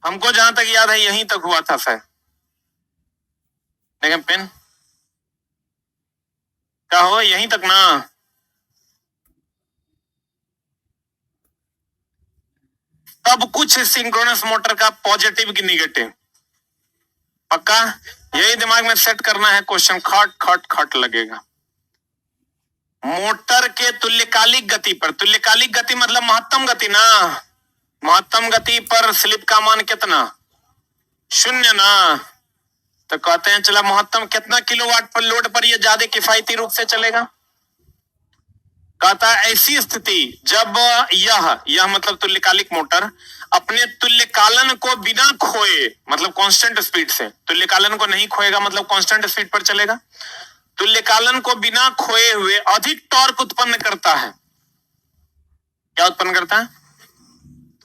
हमको जहां तक याद है यहीं तक हुआ था सर। लेकिन पेन क्या हो, यहीं तक ना। सब कुछ सिंक्रोनस मोटर का पॉजिटिव की निगेटिव, पक्का यही दिमाग में सेट करना है। क्वेश्चन खट खट खट लगेगा। मोटर के तुल्यकालिक गति पर, तुल्यकालिक गति मतलब महत्तम गति ना, महत्तम गति पर स्लिप का मान कितना, 0 ना। तो कहते हैं चला महत्तम कितना किलोवाट पर लोड पर यह ज्यादा किफायती रूप से चलेगा। कहता है ऐसी स्थिति जब यह मतलब तुल्यकालिक मोटर अपने तुल्यकालन को बिना खोए, मतलब कांस्टेंट स्पीड से, तुल्यकालन को नहीं खोएगा मतलब कांस्टेंट स्पीड पर चलेगा, तुल्यकालन को बिना खोए हुए अधिक टॉर्क उत्पन्न करता है। क्या उत्पन्न करता है?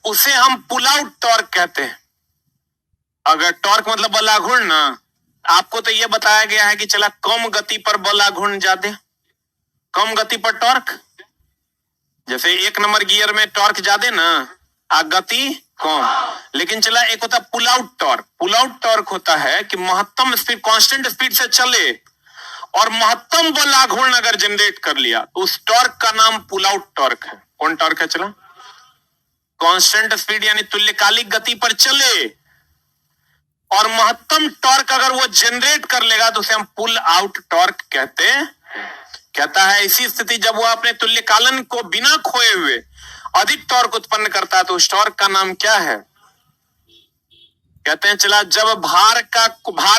उसे हम पुल आउट टॉर्क कहते हैं। अगर टॉर्क मतलब बल आघूर्ण ना, आपको तो यह बताया गया है कि चला कम गति पर बल आघूर्ण ज्यादा, कम गति पर टॉर्क, जैसे 1 नंबर गियर में टॉर्क ज्यादा ना, गति कम। लेकिन चला एक होता pull out torque. Pull out torque होता है कि महत्तम स्पीड, कांस्टेंट स्पीड से चले और महत्तम बल आघूर्ण अगर जनरेट कर लिया तो उस टॉर्क का नाम पुल आउट टॉर्क है। कौन टॉर्क है? चला कांस्टेंट स्पीड यानी तुल्यकालिक गति पर चले और महत्तम टॉर्क अगर वो जनरेट कर लेगा तो उसे हम पुल आउट टॉर्क कहते हैं। कहता है ऐसी स्थिति जब वो अपने तुल्यकालन को बिना खोए हुए अधिक टॉर्क उत्पन्न करता है तो उस टॉर्क का नाम क्या है? कहते हैं चला जब भार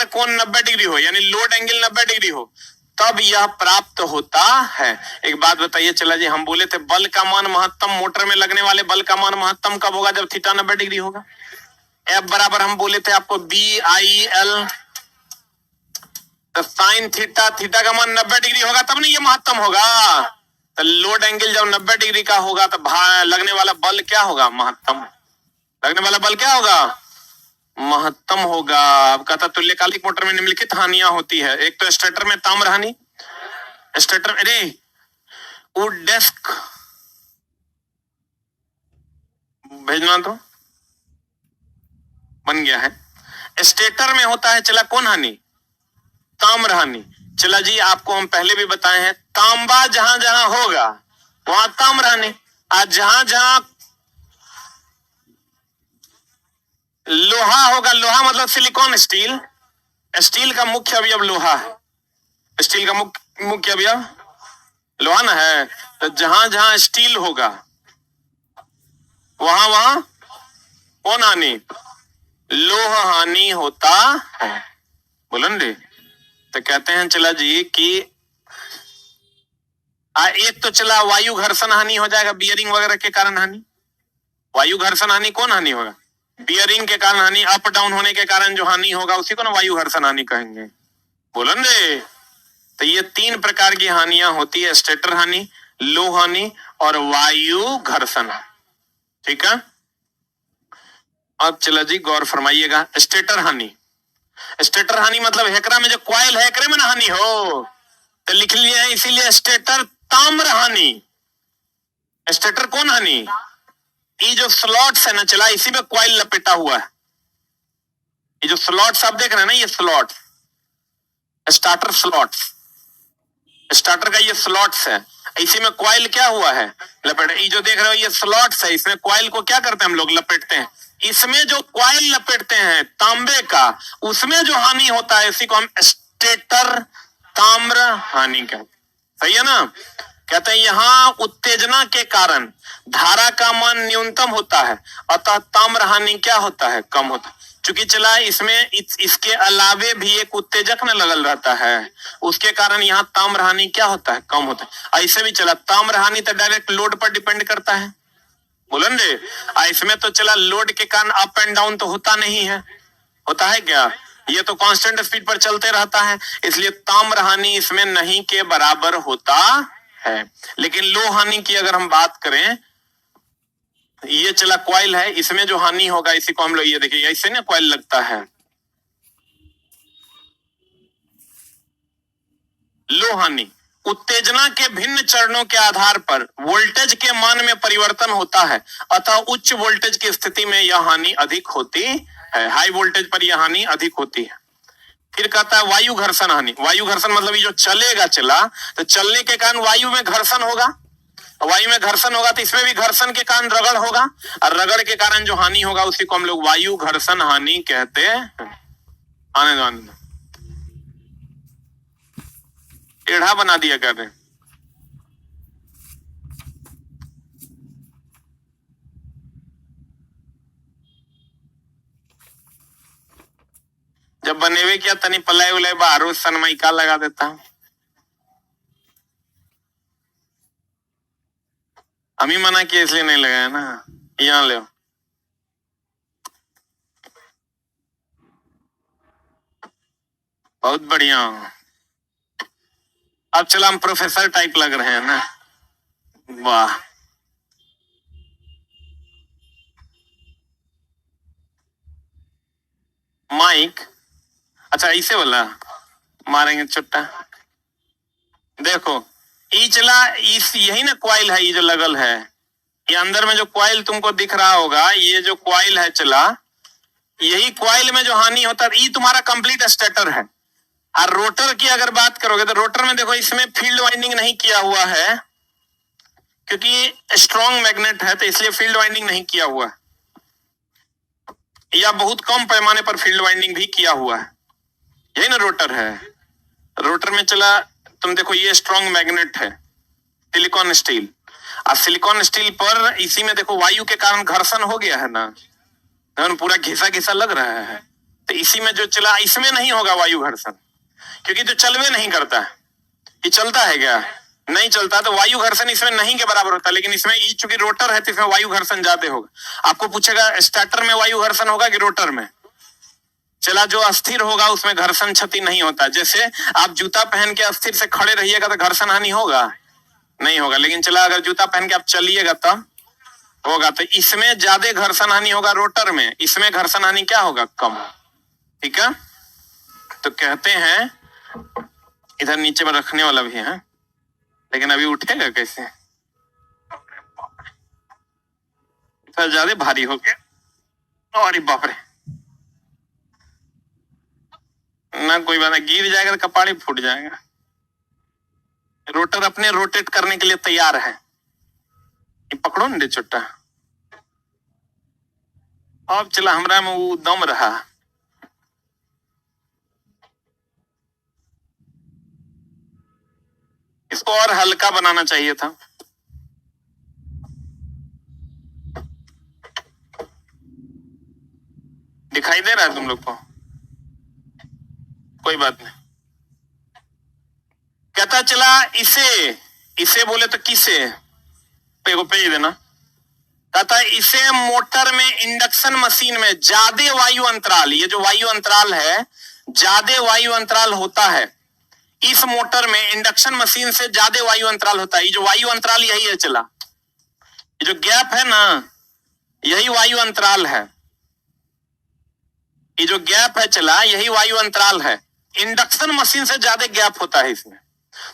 कोण 90 डिग्री हो यानी लोड एंगल 90 डिग्री हो तब यह प्राप्त होता है। एक बात बताइए, चला जी हम बोले थे बल का मान महत्तम, मोटर में लगने वाले बल का मान महत्तम कब होगा? जब थीटा 90 डिग्री होगा। एफ बराबर हम बोले थे आपको BIL, तो साइन थीटा, थीटा का मान 90 डिग्री होगा तब नहीं ये महत्तम होगा। तो लोड एंगल जब 90 डिग्री का होगा तो लगने वाला बल क्या होगा? महत्तम। लगने वाला बल क्या होगा? महत्तम होगा। अब कहता तुल्यकालिक मोटर में निम्नलिखित हानियां होती है। एक तो स्टेटर में ताम्र हानि, स्टेटर, अरे वो डेस्क भेजना तो बन गया है। स्टेटर में होता है चला कौन हानि? ताम्र हानि। चला जी आपको हम पहले भी बताए हैं, तांबा जहां जहां होगा वहां ताम्र हानि, और जहां जहां लोहा होगा, लोहा मतलब सिलिकॉन स्टील, स्टील का मुख्य अवयव लोहा है, स्टील का मुख्य अवयव लोहा ना है। तो जहां जहां स्टील होगा वहां वहां कौन हानि? लोह हानि होता है। बोलन रे। तो कहते हैं चला जी कि एक तो चला वायु घर्षण हानि हो जाएगा, बियरिंग वगैरह के कारण हानि। वायु घर्षण हानि कौन हानि होगा? बियरिंग के कारण हानि, अप डाउन होने के कारण जो हानि होगा उसी को ना वायु घर्षण हानि कहेंगे। बोलन रे। तो ये 3 प्रकार की हानियां होती है, स्टेटर हानि, लो हानि और वायु घर्षण। ठीक है, अब चला जी गौर फरमाइएगा। स्टेटर हानि, स्टेटर हानि मतलब हेकरा में जो क्वाइल है हेकरे में ना हानि हो, तो लिख लिया है इसीलिए स्टेटर ताम्र हानि। स्टेटर कौन हानि? ये जो स्लॉट्स है ना चला इसी में क्वाइल लपेटा हुआ है। ये जो स्लॉट्स आप देख रहे हैं ना, ये स्लॉट्स, स्टार्टर स्लॉट्स, स्टार्टर का ये स्लॉट्स है, इसी में क्वाइल क्या हुआ है? लपेट। ये जो देख रहे हो ये स्लॉट्स है, इसमें क्वाइल को क्या करते हैं हम लोग? लपेटते हैं। इसमें जो क्वाइल लपेटते हैं तांबे का, उसमें जो हानि होता है इसी को हम स्टेटर ताम्र हानि कहते हैं। सही है ना? कहते हैं यहां उत्तेजना के कारण धारा का मान न्यूनतम होता है, अतः ताम्र हानि क्या होता है? कम होता है। चूंकि चला इसमें इसके अलावे भी एक उत्तेजक न लगल रहता है, उसके कारण यहाँ ताम्र हानि क्या होता है? कम होता है। ऐसे भी चला ताम्र हानि तो डायरेक्ट लोड पर डिपेंड करता है। बोलन रे। इसमें तो चला लोड के कारण अप एंड डाउन तो होता नहीं है, होता है क्या? ये तो कांस्टेंट स्पीड पर चलते रहता है, इसलिए ताम्र हानि इसमें नहीं के बराबर होता है। लेकिन लो हानि की अगर हम बात करें, ये चला क्वाइल है, इसमें जो हानि होगा इसी को हम लोग, ये देखिए ऐसे ना क्वाइल लगता है, लो हानि, उत्तेजना के भिन्न चरणों के आधार पर वोल्टेज के मान में परिवर्तन होता है, अतः उच्च वोल्टेज की स्थिति में यह हानि अधिक होती है, हाई वोल्टेज पर यह हानि अधिक होती है। फिर कहता है वायु घर्षण हानि। वायु घर्षण मतलब ये जो चलेगा चला तो चलने के कारण वायु में घर्षण होगा, वायु में घर्षण होगा तो इसमें भी घर्षण के कारण रगड़ होगा, और रगड़ के कारण जो हानि होगा उसी को हम लोग वायु घर्षण हानि कहते हैं। आने दो, आने दो, टेढ़ा बना दिया कर रहे हैं। जब बनेवे क्या तनी पलाय उलाय बाहरों सनमाइका लगा देता हूं। हम ही मना किया इसलिए नहीं लगाया ना। यहाँ ले बहुत बढ़िया। अब चलो हम प्रोफेसर टाइप लग रहे हैं ना। वाह, माइक अच्छा इसे बोला मारेंगे चुट्टा। देखो ई चला, इस यही ना क्वाइल है, ये जो लगल है, ये अंदर में जो क्वाइल तुमको दिख रहा होगा, ये जो क्वाइल है चला, यही क्वाइल में जो हानि होता है, ये तुम्हारा कंप्लीट स्टेटर है। और रोटर की अगर बात करोगे तो रोटर में देखो इसमें फील्ड वाइंडिंग नहीं किया हुआ है, क्योंकि स्ट्रॉन्ग मैग्नेट है तो इसलिए फील्ड वाइंडिंग नहीं किया हुआ है, या बहुत कम पैमाने पर फील्ड वाइंडिंग भी किया हुआ है। यही ना रोटर है। रोटर में चला तुम देखो ये स्ट्रॉन्ग मैग्नेट है सिलिकॉन स्टील, और सिलिकॉन स्टील पर इसी में देखो वायु के कारण घर्षण हो गया है ना, पूरा घिसा घिसा लग रहा है। तो इसी में जो चला, इसमें नहीं होगा वायु घर्षण, क्योंकि तो चलवे नहीं करता है। ये चलता है क्या? नहीं चलता, तो वायु घर्षण इसमें नहीं के बराबर होता। लेकिन इसमें ये चूंकि रोटर है तो इसमें वायु घर्षण ज्यादा होगा। आपको पूछेगा स्टार्टर में वायु घर्षण होगा कि रोटर में? चला जो अस्थिर होगा उसमें घर्षण क्षति नहीं होता। जैसे आप जूता पहन के अस्थिर से खड़े रहिएगा तो घर्षण हानि होगा? नहीं होगा। लेकिन चला अगर जूता पहन के आप चलिएगा तब होगा। तो इसमें ज्यादा घर्षण हानि होगा रोटर में, इसमें घर्षण हानि क्या होगा? कम। ठीक है, तो कहते हैं इधर नीचे में रखने वाला भी है, लेकिन अभी उठेगा कैसे? थोड़ा ज्यादा भारी हो गया। अरे बाप रे, ना कोई बात नहीं, गिर जाएगा तो कपाड़ी फूट जाएगा। रोटर अपने रोटेट करने के लिए तैयार है। ये पकड़ो ना चुट्टा। अब चला हमरा में वो दम रहा। इसको और हल्का बनाना चाहिए था। दिखाई दे रहा है तुम लोग को? कोई बात नहीं। कहता चला इसे बोले तो किसे को भेज देना। कहता इसे मोटर में इंडक्शन मशीन में ज्यादा वायु अंतराल, ये जो वायु अंतराल है ज्यादा वायु अंतराल होता है इस मोटर में, इंडक्शन मशीन से ज्यादा वायु अंतराल होता है। ये जो वायु अंतराल यही है चला, ये जो गैप है ना यही वायु अंतराल है। ये जो गैप है चला यही वायु अंतराल है। इंडक्शन मशीन से ज्यादा गैप होता है इसमें,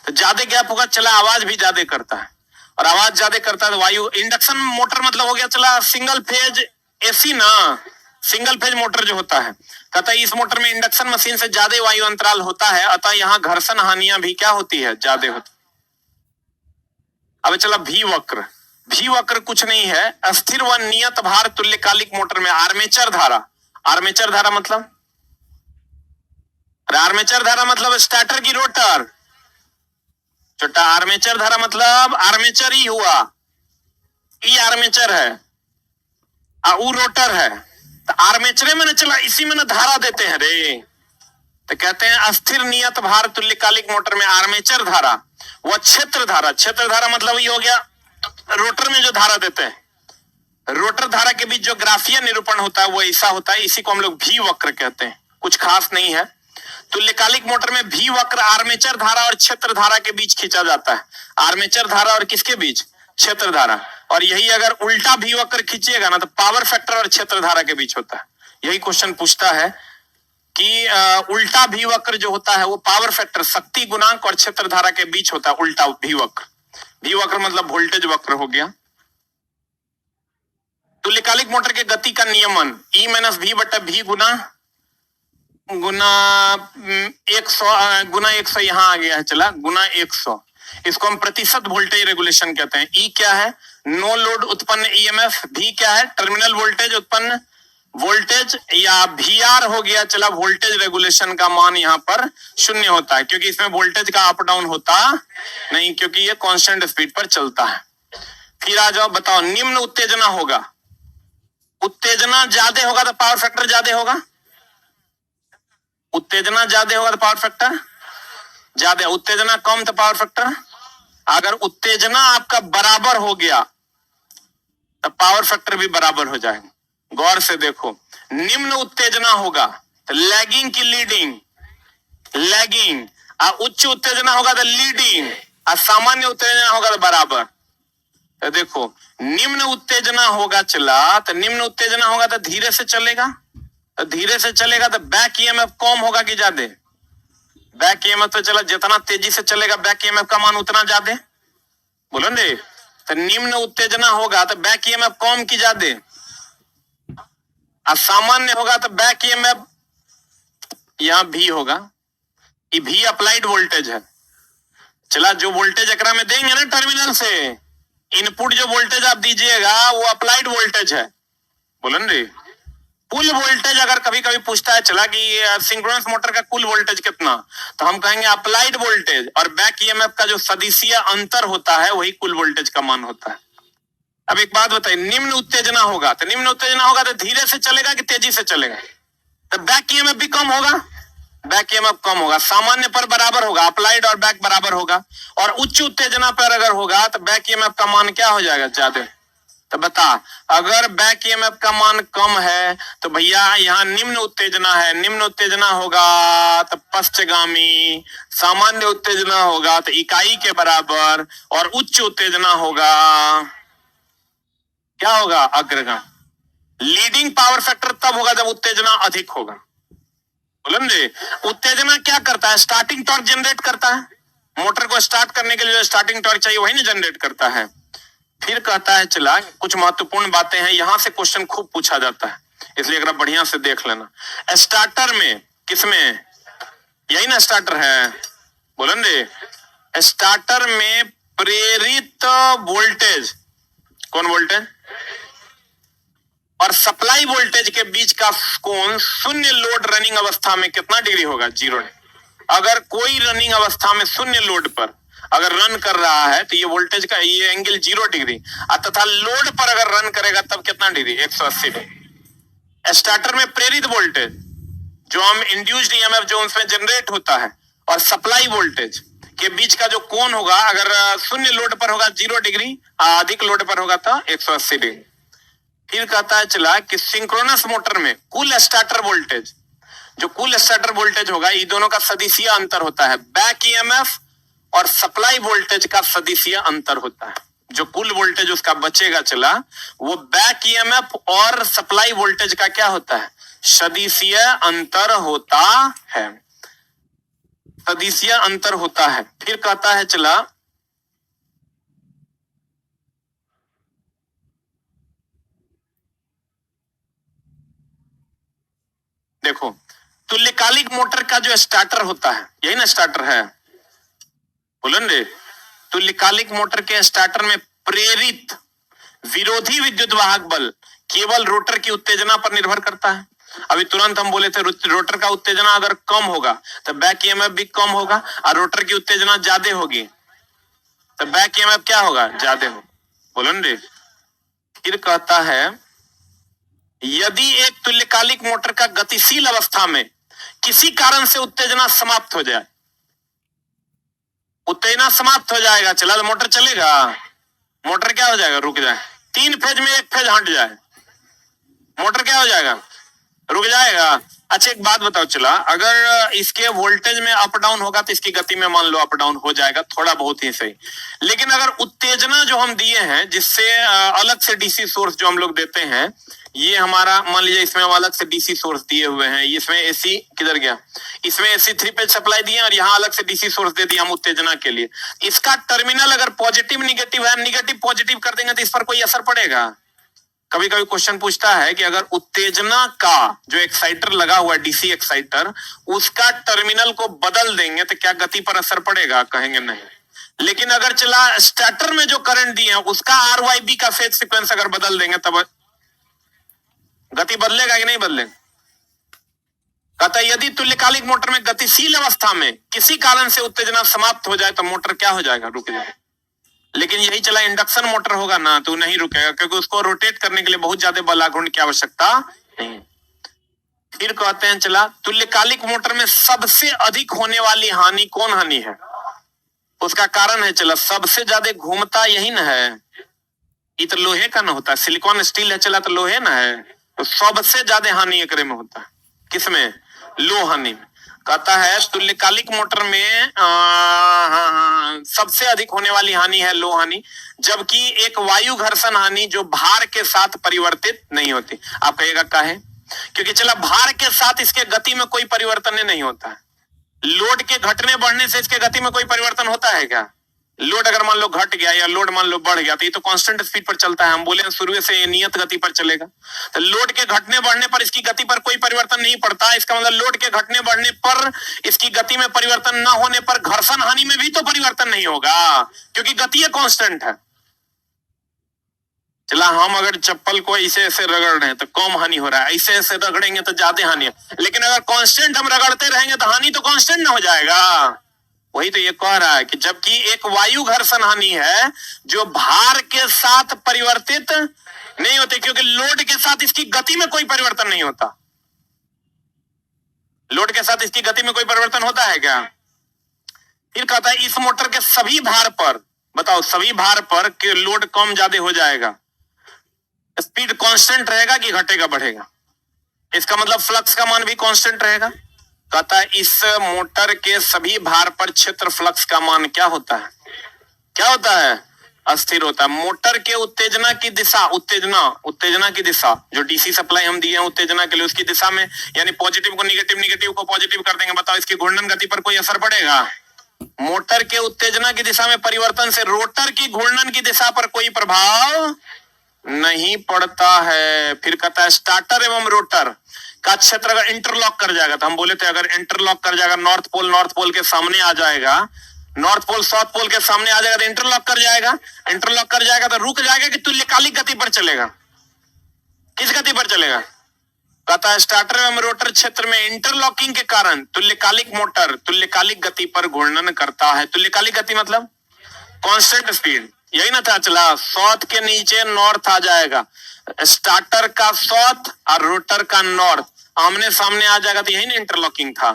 तो ज्यादा गैप होगा चला आवाज भी ज्यादा करता है, और आवाज ज्यादा करता है तो वायु। इंडक्शन मोटर मतलब हो गया चला सिंगल फेज एसी ना, सिंगल फेज मोटर जो होता है। कहता है इस मोटर में इंडक्शन मशीन से ज्यादा वायु अंतराल होता है, अतः यहाँ घर्षण हानियां भी क्या होती है? ज्यादा होती। अब चला भी वक्र। भी वक्र कुछ नहीं है, अस्थिर व नियत भार तुल्यकालिक मोटर में आर्मेचर धारा। आर्मेचर धारा मतलब, आर्मेचर धारा मतलब स्टार्टर की रोटर। छोटा आर्मेचर धारा मतलब आर्मेचर ही हुआ, ये आर्मेचर है वो रोटर है। तो आर्मेचर में न चला इसी में न धारा देते हैं रे। तो कहते हैं अस्थिर नियत भार तुल्यकालिक मोटर में आर्मेचर धारा व क्षेत्र धारा। क्षेत्र धारा मतलब ये हो गया रोटर में जो धारा देते हैं, रोटर धारा के बीच जो ग्राफीय निरूपण होता है वो ऐसा होता है। इसी को हम लोग भी वक्र कहते हैं, कुछ खास नहीं है। तुल्यकालिक मोटर में भी वक्र आर्मेचर धारा और क्षेत्र धारा के बीच खींचा जाता है। आर्मेचर धारा और किसके बीच? क्षेत्र धारा। और यही अगर उल्टा भी वक्र खींचिएगा ना तो पावर फैक्टर और क्षेत्र धारा के बीच होता है। यही क्वेश्चन पूछता है कि उल्टा भी वक्र जो होता है वो पावर फैक्टर शक्ति गुणांक और क्षेत्र धारा के बीच होता है। उल्टा भी वक्र, भी वक्र मतलब वोल्टेज वक्र हो गया। तुल्यकालिक मोटर के गति का नियमन E माइनस V बटा V गुना 100 यहाँ आ गया है, चला गुना 100। इसको हम प्रतिशत वोल्टेज रेगुलेशन कहते हैं। E क्या है? नो लोड उत्पन्न EMF। V क्या है? टर्मिनल वोल्टेज उत्पन्न वोल्टेज, या VR हो गया, चला वोल्टेज रेगुलेशन का मान यहाँ पर शून्य होता है क्योंकि इसमें वोल्टेज का अप डाउन होता नहीं, क्योंकि ये कांस्टेंट स्पीड पर चलता है। फिर आ जाओ, बताओ निम्न उत्तेजना होगा, उत्तेजना ज्यादा होगा तो पावर फैक्टर ज्यादा होगा, उत्तेजना ज्यादा होगा तो पावर फैक्टर ज्यादा, उत्तेजना कम तो पावर फैक्टर। अगर उत्तेजना आपका बराबर हो गया तो पावर फैक्टर भी बराबर हो जाएगा। गौर से देखो, निम्न उत्तेजना होगा तो लैगिंग की लीडिंग, लैगिंग, और उच्च उत्तेजना होगा तो लीडिंग, और सामान्य उत्तेजना होगा तो बराबर। तो देखो निम्न उत्तेजना होगा चला, तो निम्न उत्तेजना होगा तो धीरे से चलेगा, तो धीरे से चलेगा तो बैक ईएमएफ कम होगा कि ज्यादा? बैक ईएमएफ तो चला जितना तेजी से चलेगा बैक ईएमएफ का मान उतना ज्यादा, बोलो ने। तो निम्न उत्तेजना होगा तो बैक ईएमएफ कम की ज्यादा, और सामान्य होगा तो बैक ईएमएफ यहां भी होगा। ये भी अप्लाइड वोल्टेज है, चला जो वोल्टेज एकरा में देंगे ना टर्मिनल से, इनपुट जो वोल्टेज आप दीजिएगा वो अप्लाइड वोल्टेज है, बोलन रे। कुल वोल्टेज अगर कभी कभी पूछता है चला कि सिंक्रोनस मोटर का कुल वोल्टेज कितना, तो हम कहेंगे अप्लाइड वोल्टेज और बैक ईएमएफ का जो सदिशीय अंतर होता है वही कुल वोल्टेज का मान होता है। अब एक बात बताइए, निम्न उत्तेजना होगा तो निम्न उत्तेजना होगा तो धीरे से चलेगा कि तेजी से चलेगा? तो बैक ईएमएफ भी कम होगा, बैक ईएमएफ कम होगा, सामान्य पर बराबर होगा, अप्लाइड और बैक बराबर होगा। और उच्च उत्तेजना पर अगर होगा तो बैक ईएमएफ का मान क्या हो जाएगा? ज्यादा। तो बता, अगर बैक ईएमएफ का मान कम है तो भैया यहाँ निम्न उत्तेजना है, निम्न उत्तेजना होगा तो पश्चगामी, सामान्य उत्तेजना होगा तो इकाई के बराबर, और उच्च उत्तेजना होगा क्या होगा? अग्रगामी। लीडिंग पावर फैक्टर तब होगा जब उत्तेजना अधिक होगा, बोलेंगे। उत्तेजना क्या करता है? स्टार्टिंग टॉर्क जनरेट करता है, मोटर को स्टार्ट करने के लिए जो स्टार्टिंग टॉर्क चाहिए वही ना जनरेट करता है। फिर कहता है चला कुछ महत्वपूर्ण बातें हैं, यहां से क्वेश्चन खूब पूछा जाता है, इसलिए अगर बढ़िया से देख लेना। स्टार्टर में किसमें, यही ना स्टार्टर है, बोलेंगे। स्टार्टर में प्रेरित वोल्टेज, कौन वोल्टेज, और सप्लाई वोल्टेज के बीच का कोण शून्य लोड रनिंग अवस्था में कितना डिग्री होगा? 0। अगर कोई रनिंग अवस्था में शून्य लोड पर अगर रन कर रहा है तो ये वोल्टेज का ये एंगल 0 डिग्री, तथा लोड पर अगर रन करेगा तब कितना डिग्री? 180 डिग्री। स्टार्टर में प्रेरित वोल्टेज जो हम इंड्यूस्ड ईएमएफ जो उसमें जनरेट होता है और सप्लाई वोल्टेज के बीच का जो कोण होगा, अगर शून्य लोड पर होगा 0 डिग्री, अधिक लोड पर होगा तो 180 डिग्री। फिर कहता है चला कि सिंक्रोनस मोटर में कुल स्टार्टर वोल्टेज, जो कुल स्टार्टर वोल्टेज होगा, ये दोनों का सदिशीय अंतर होता है। बैक ईएमएफ और सप्लाई वोल्टेज का सदिशीय अंतर होता है। जो कुल वोल्टेज उसका बचेगा चला, वो बैक ईएमएफ और सप्लाई वोल्टेज का क्या होता है? सदिशीय अंतर होता है, सदिशीय अंतर होता है। फिर कहता है चला देखो, तुल्यकालिक मोटर का जो स्टार्टर होता है, यही ना स्टार्टर है, बोलेंगे। तुल्यकालिक मोटर के स्टार्टर में प्रेरित विरोधी विद्युत वाहक बल केवल रोटर की उत्तेजना पर निर्भर करता है। अभी तुरंत हम बोले थे रोटर का उत्तेजना अगर कम होगा तो बैक ईएमएफ भी कम होगा, और रोटर की उत्तेजना ज्यादा होगी तो बैक ईएमएफ क्या होगा? ज्यादा हो, बोलेंगे। फिर कहता है यदि एक तुल्यकालिक मोटर का गतिशील अवस्था में किसी कारण से उत्तेजना समाप्त हो जाए, उत्तेजना समाप्त हो जाएगा चला तो मोटर चलेगा? मोटर क्या हो जाएगा? रुक जाए। 3 फेज में 1 फेज हट जाए, मोटर क्या हो जाएगा? रुक जाएगा। अच्छा एक बात बताओ, चला अगर इसके वोल्टेज में अप डाउन होगा तो इसकी गति में मान लो अप डाउन हो जाएगा, थोड़ा बहुत ही सही। लेकिन अगर उत्तेजना जो हम दिए हैं, जिससे अलग से डीसी सोर्स जो हम लोग देते हैं, ये हमारा मान लीजिए इसमें हम अलग से डीसी सोर्स दिए हुए हैं, इसमें एसी किधर गया, इसमें एसी 3 पेज सप्लाई दिए और यहाँ अलग से डीसी सोर्स दे दिया हम उत्तेजना के लिए। इसका टर्मिनल अगर पॉजिटिव निगेटिव है, निगेटिव पॉजिटिव कर देंगे तो इस पर कोई असर पड़ेगा? कभी कभी क्वेश्चन पूछता है कि अगर उत्तेजना का जो एक्साइटर लगा हुआ है, डीसी एक्साइटर, उसका टर्मिनल को बदल देंगे तो क्या गति पर असर पड़ेगा? कहेंगे नहीं। लेकिन अगर चला स्टार्टर में जो करंट दिए हैं उसका आरवाईबी का फेज सीक्वेंस अगर बदल देंगे तब गति बदलेगा कि नहीं बदलेगा? कहता है यदि तुल्यकालिक मोटर में गतिशील अवस्था में किसी कारण से उत्तेजना समाप्त हो जाए तो मोटर क्या हो जाएगा? रुक जाएगा। लेकिन यही चला इंडक्शन मोटर होगा ना तो नहीं रुकेगा, क्योंकि उसको रोटेट करने के लिए बहुत ज्यादा बल आघूर्ण की आवश्यकता नहीं। फिर कहते हैं चला तुल्यकालिक मोटर में सबसे अधिक होने वाली हानि कौन हानि है? उसका कारण है चला सबसे ज्यादा घूमता यही ना है, ये तो लोहे का ना होता है, सिलिकॉन स्टील है चला तो लोहे ना है, तो सबसे ज्यादा हानि एकरे में होता है। किसमें? लो हानि में। कहता है तुल्यकालिक मोटर में सबसे अधिक होने वाली हानि है लो हानि, जबकि एक वायु घर्षण हानि जो भार के साथ परिवर्तित नहीं होती। आप कहिएगा काहे? क्योंकि चला भार के साथ इसके गति में कोई परिवर्तन नहीं होता है। लोड के घटने बढ़ने से इसके गति में कोई परिवर्तन होता है क्या? लोड अगर मान लो घट गया या लोड मान लो बढ़ गया तो ये तो कांस्टेंट स्पीड पर चलता है, हम बोले शुरू से ये नियत गति पर चलेगा। तो लोड के घटने बढ़ने पर इसकी गति पर कोई परिवर्तन नहीं पड़ता, इसका मतलब लोड के घटने बढ़ने पर इसकी गति में परिवर्तन न होने पर घर्षण हानि में भी तो परिवर्तन नहीं होगा, क्योंकि गति कांस्टेंट है। चला हम अगर चप्पल को ऐसे ऐसे रगड़ रहे हैं तो कम हानि हो रहा है, ऐसे ऐसे रगड़ेंगे तो ज्यादा हानि है, लेकिन अगर कांस्टेंट हम रगड़ते रहेंगे तो हानि तो कांस्टेंट ना हो जाएगा। वही तो ये कह रहा है कि जबकि एक वायु घर्षण हानि है जो भार के साथ परिवर्तित नहीं होती, क्योंकि लोड के साथ इसकी गति में कोई परिवर्तन नहीं होता। लोड के साथ इसकी गति में कोई परिवर्तन होता है क्या? फिर कहता है इस मोटर के सभी भार पर, बताओ सभी भार पर कि लोड कम ज्यादा हो जाएगा, स्पीड कांस्टेंट रहेगा कि घटेगा बढ़ेगा? इसका मतलब फ्लक्स का मान भी कांस्टेंट रहेगा। कहता है इस मोटर के सभी भार पर क्षेत्र फ्लक्स का मान क्या होता है? क्या होता है? अस्थिर होता है। मोटर के उत्तेजना की दिशा, उत्तेजना की दिशा जो डीसी सप्लाई हम दिए हैं उत्तेजना के लिए, उसकी दिशा में यानी पॉजिटिव को निगेटिव, निगेटिव को पॉजिटिव कर देंगे। बताओ इसकी घूर्णन गति पर कोई असर पड़ेगा? मोटर के उत्तेजना की दिशा में परिवर्तन से रोटर की घूर्णन की दिशा पर कोई प्रभाव नहीं पड़ता है। फिर कहता है स्टार्टर एवं रोटर का क्षेत्र अगर इंटरलॉक कर जाएगा, तो हम बोले थे अगर इंटरलॉक कर जाएगा, नॉर्थ पोल के सामने आ जाएगा, नॉर्थ पोल साउथ पोल के सामने आ जाएगा तो इंटरलॉक कर जाएगा। इंटरलॉक कर जाएगा तो रुक जाएगा कि तुल्यकालिक गति पर चलेगा? किस गति पर चलेगा? कहता है स्टार्टर एवं रोटर क्षेत्र में इंटरलॉकिंग के कारण तुल्यकालिक मोटर तुल्यकालिक गति पर घूर्णन करता है। तुल्यकालिक गति मतलब कांस्टेंट स्पीड, यही ना था। चला साउथ के नीचे नॉर्थ आ जाएगा, स्टार्टर का साउथ और रोटर का नॉर्थ आमने सामने आ जाएगा तो यही ना इंटरलॉकिंग था।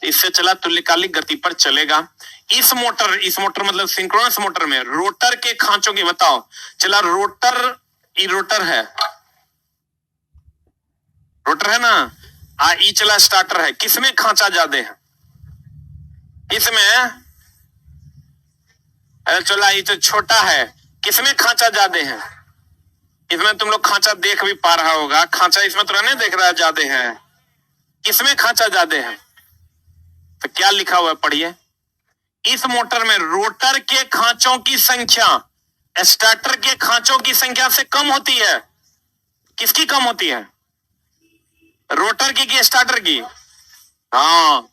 इससे चला तुल्यकालिक गति पर चलेगा। इस मोटर मतलब सिंक्रोनस मोटर में रोटर के खांचों की, बताओ चला रोटर, ये रोटर है ना, ई चला स्टार्टर है, किसमें खांचा ज्यादा है? इसमें। अरे चला ये तो छोटा है, किसमें खांचा ज्यादा है? इसमें तुम लोग खांचा देख भी पा रहा होगा, खांचा इसमें तो नहीं देख रहा है ज्यादा है, किसमें खांचा ज्यादा है? तो क्या लिखा हुआ है पढ़िए। इस मोटर में रोटर के खांचों की संख्या स्टार्टर के खांचों की संख्या से कम होती है। किसकी कम होती है? रोटर की कि स्टार्टर की? हाँ,